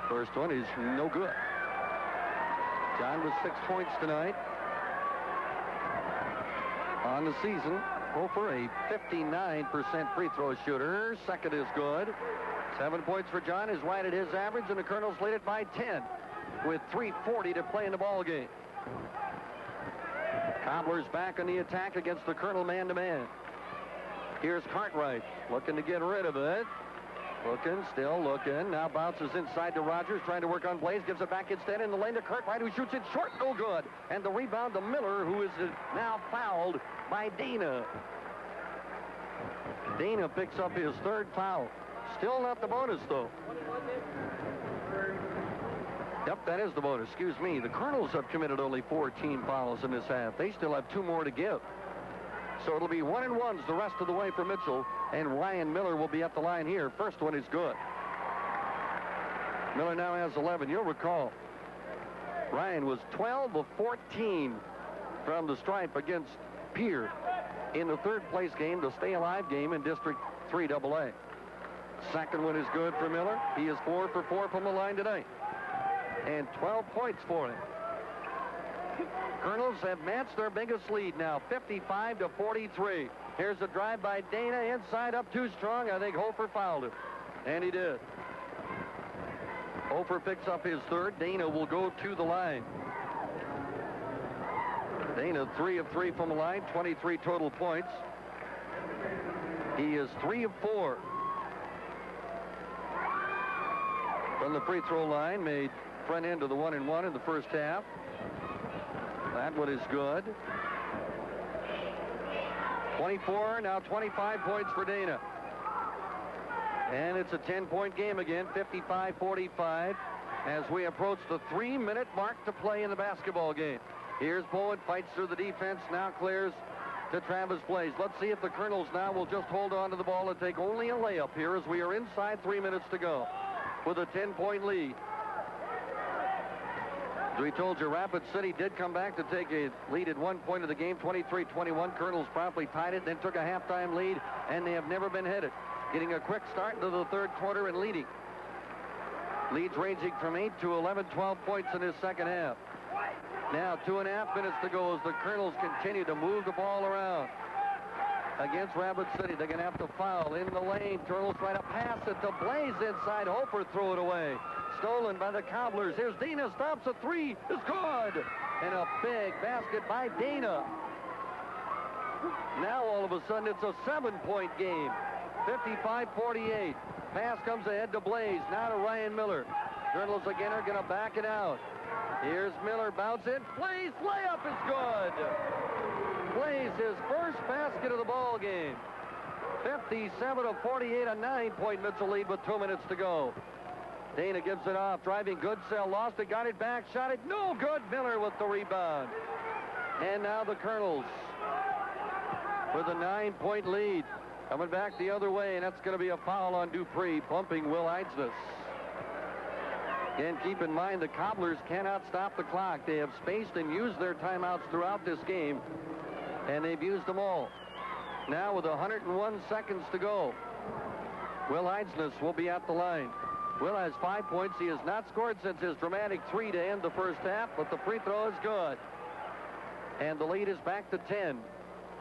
[SPEAKER 5] First one is no good. John with 6 points tonight. On the season, Hofer, a 59% free throw shooter. Second is good. 7 points for John is right at his average, and the Kernels lead it by 10 with 3:40 to play in the ball game. Cobbler's back on the attack against the Kernel man-to-man. Here's Cartwright looking to get rid of it. Looking, still looking. Now bounces inside to Rogers, trying to work on Blaze. Gives it back instead in the lane to Cartwright, who shoots it short. No good. And the rebound to Miller, who is now fouled by Dana. Dana picks up his 3rd foul. Still not the bonus, though. Yep, that is the bonus. Excuse me. The Kernels have committed only 14 fouls in this half. They still have 2 more to give. So it'll be 1-and-1s the rest of the way for Mitchell, and Ryan Miller will be at the line here. First one is good. Miller now has 11. You'll recall, Ryan was 12 of 14 from the stripe against Pierre in the 3rd-place game, the Stay Alive game in District 3 AA. Second one is good for Miller. He is 4 for 4 from the line tonight, and 12 points for him. Kernels have matched their biggest lead now, 55-43. Here's a drive by Dana, inside up too strong. I think Hofer fouled him, and he did. Hofer picks up his 3rd. Dana will go to the line. Dana 3 of 3 from the line, 23 total points. He is 3 of 4 from the free throw line, made front end of the 1-and-1 in the first half. That one is good. 24, now 25 points for Dana. And it's a 10-point game again, 55-45, as we approach the 3-minute mark to play in the basketball game. Here's Bowen, fights through the defense, now clears to Travis Blaze. Let's see if the Kernels now will just hold on to the ball and take only a layup here as we are inside 3 minutes to go with a 10-point lead. As we told you, Rapid City did come back to take a lead at one point of the game, 23-21. Kernels promptly tied it, then took a halftime lead, and they have never been headed. Getting a quick start into the 3rd quarter and leading. Leads ranging from 8 to 11, 12 points in this second half. Now 2.5 minutes to go as the Kernels continue to move the ball around. Against Rapid City, they're going to have to foul in the lane. Kernels try to pass it to Blaze inside. Hofer threw it away. Stolen by the Cobblers. Here's Dana, stops a 3, is good. And a big basket by Dana. Now all of a sudden it's a 7-point game. 55-48. Pass comes ahead to Blaze. Now to Ryan Miller. Kernels again are going to back it out. Here's Miller, bounce in. Blaze, layup is good. Blaze his first basket of the ball game. 57-48, a 9-point Mitchell lead with 2 minutes to go. Dana gives it off, driving Goodsell, lost it, got it back, shot it, no good. Miller with the rebound. And now the Kernels with a 9-point lead. Coming back the other way, and that's going to be a foul on Dupree, bumping Will Eidsness. Again, keep in mind the Cobblers cannot stop the clock. They have spaced and used their timeouts throughout this game, and they've used them all. Now with 101 seconds to go, Will Eidsness will be at the line. Will has 5 points. He has not scored since his dramatic 3 to end the first half, but the free throw is good. And the lead is back to 10.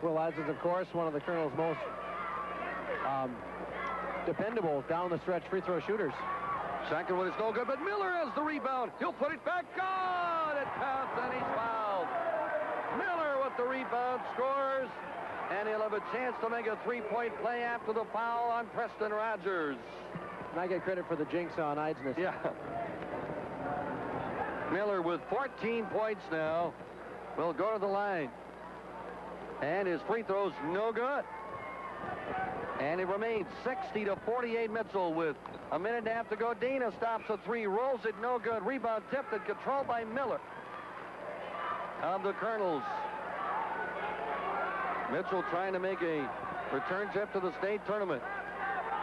[SPEAKER 6] Will Eidsness, of course, one of the Kernels' most dependable down the stretch free throw shooters.
[SPEAKER 5] Second one is no good, but Miller has the rebound. He'll put it back. Good! It counts, and he's fouled. Miller with the rebound scores, and he'll have a chance to make a 3-point play after the foul on Preston Rogers.
[SPEAKER 6] And I get credit for the jinx on Eidsness.
[SPEAKER 5] Yeah. Miller with 14 points now will go to the line. And his free throw's no good. And it remains 60-48 Mitchell with a minute and a half to go. Dana stops a 3, rolls it, no good. Rebound tipped and controlled by Miller of the Kernels. Mitchell trying to make a return trip to the state tournament.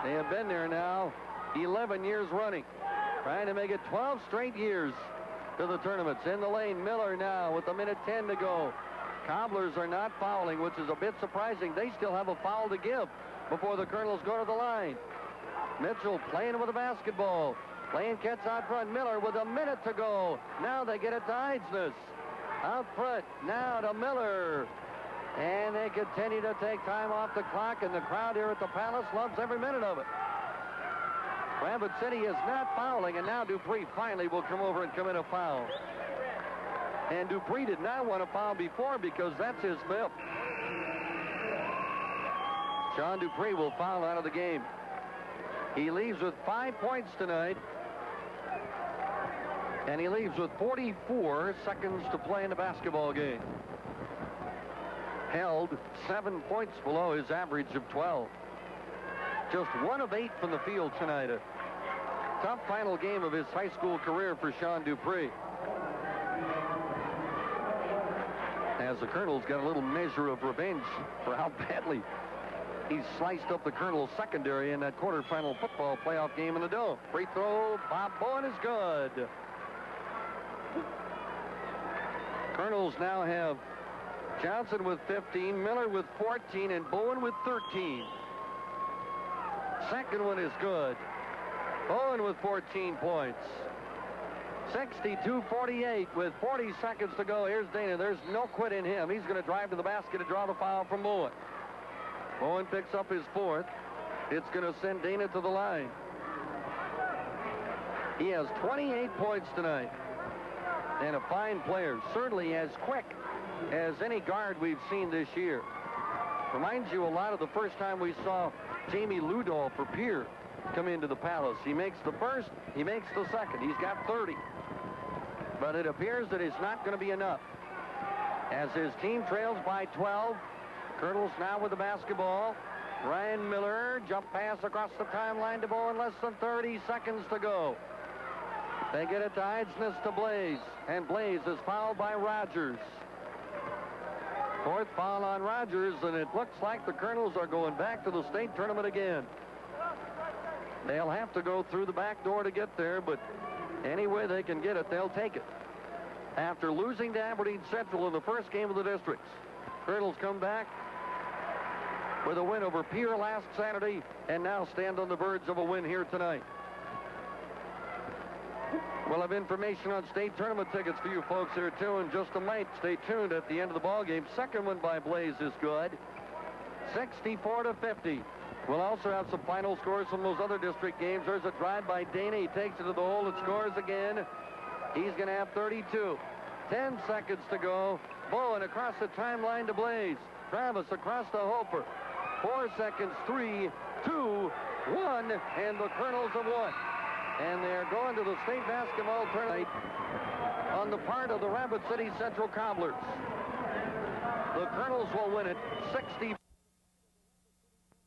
[SPEAKER 5] They have been there now 11 years running, trying to make it 12 straight years to the tournaments. In the lane, Miller now with a minute 10 to go. Cobblers are not fouling, which is a bit surprising. They still have a foul to give. before the Kernels go to the line. Mitchell playing with the basketball. Playing catch out front. Miller with a minute to go. Now they get it to Eidsness. Out front. Now to Miller. And they continue to take time off the clock, and the crowd here at the Palace loves every minute of it. Rapid City is not fouling, and now Dupree finally will come over and commit a foul. And Dupree did not want to foul before because that's his fifth. Sean Dupree will foul out of the game. He leaves with 5 points tonight. And he leaves with 44 seconds to play in the basketball game. Held 7 points below his average of 12. Just 1 of 8 from the field tonight. A tough final game of his high school career for Sean Dupree. As the Kernels got a little measure of revenge for how badly he sliced up the Kernels secondary in that quarterfinal football playoff game in the Dome. Free throw, Bob Bowen is good. Kernels now have Johnson with 15, Miller with 14, and Bowen with 13. Second one is good. Bowen with 14 points. 62-48 with 40 seconds to go. Here's Dana. There's no quit in him. He's going to drive to the basket to draw the foul from Bowen. Bowen picks up his fourth. It's going to send Dana to the line. He has 28 points tonight. And a fine player, certainly as quick as any guard we've seen this year. Reminds you a lot of the first time we saw Jamie Ludolf for Pierre come into the Palace. He makes the first, he makes the second. He's got 30. But it appears that it's not going to be enough. As his team trails by 12, Kernels now with the basketball. Ryan Miller, jump pass across the timeline to Bowen, less than 30 seconds to go. They get it to Eidsness to Blaze, and Blaze is fouled by Rogers. Fourth foul on Rogers, and it looks like the Kernels are going back to the state tournament again. They'll have to go through the back door to get there, but any way they can get it, they'll take it. After losing to Aberdeen Central in the first game of the districts, Kernels come back with a win over Pierre last Saturday, and now stand on the verge of a win here tonight. We'll have information on state tournament tickets for you folks here, too, in just a minute. Stay tuned at the end of the ball game. Second one by Blaze is good. 64-50. We'll also have some final scores from those other district games. There's a drive by Dana. He takes it to the hole and scores again. He's going to have 32. 10 seconds to go. Bowen across the timeline to Blaze. Travis across to Hofer. 4 seconds, 3, 2, 1, and the Kernels have won. And they're going to the state basketball tournament on the part of the Rapid City Central Cobblers. The Kernels will win it 60.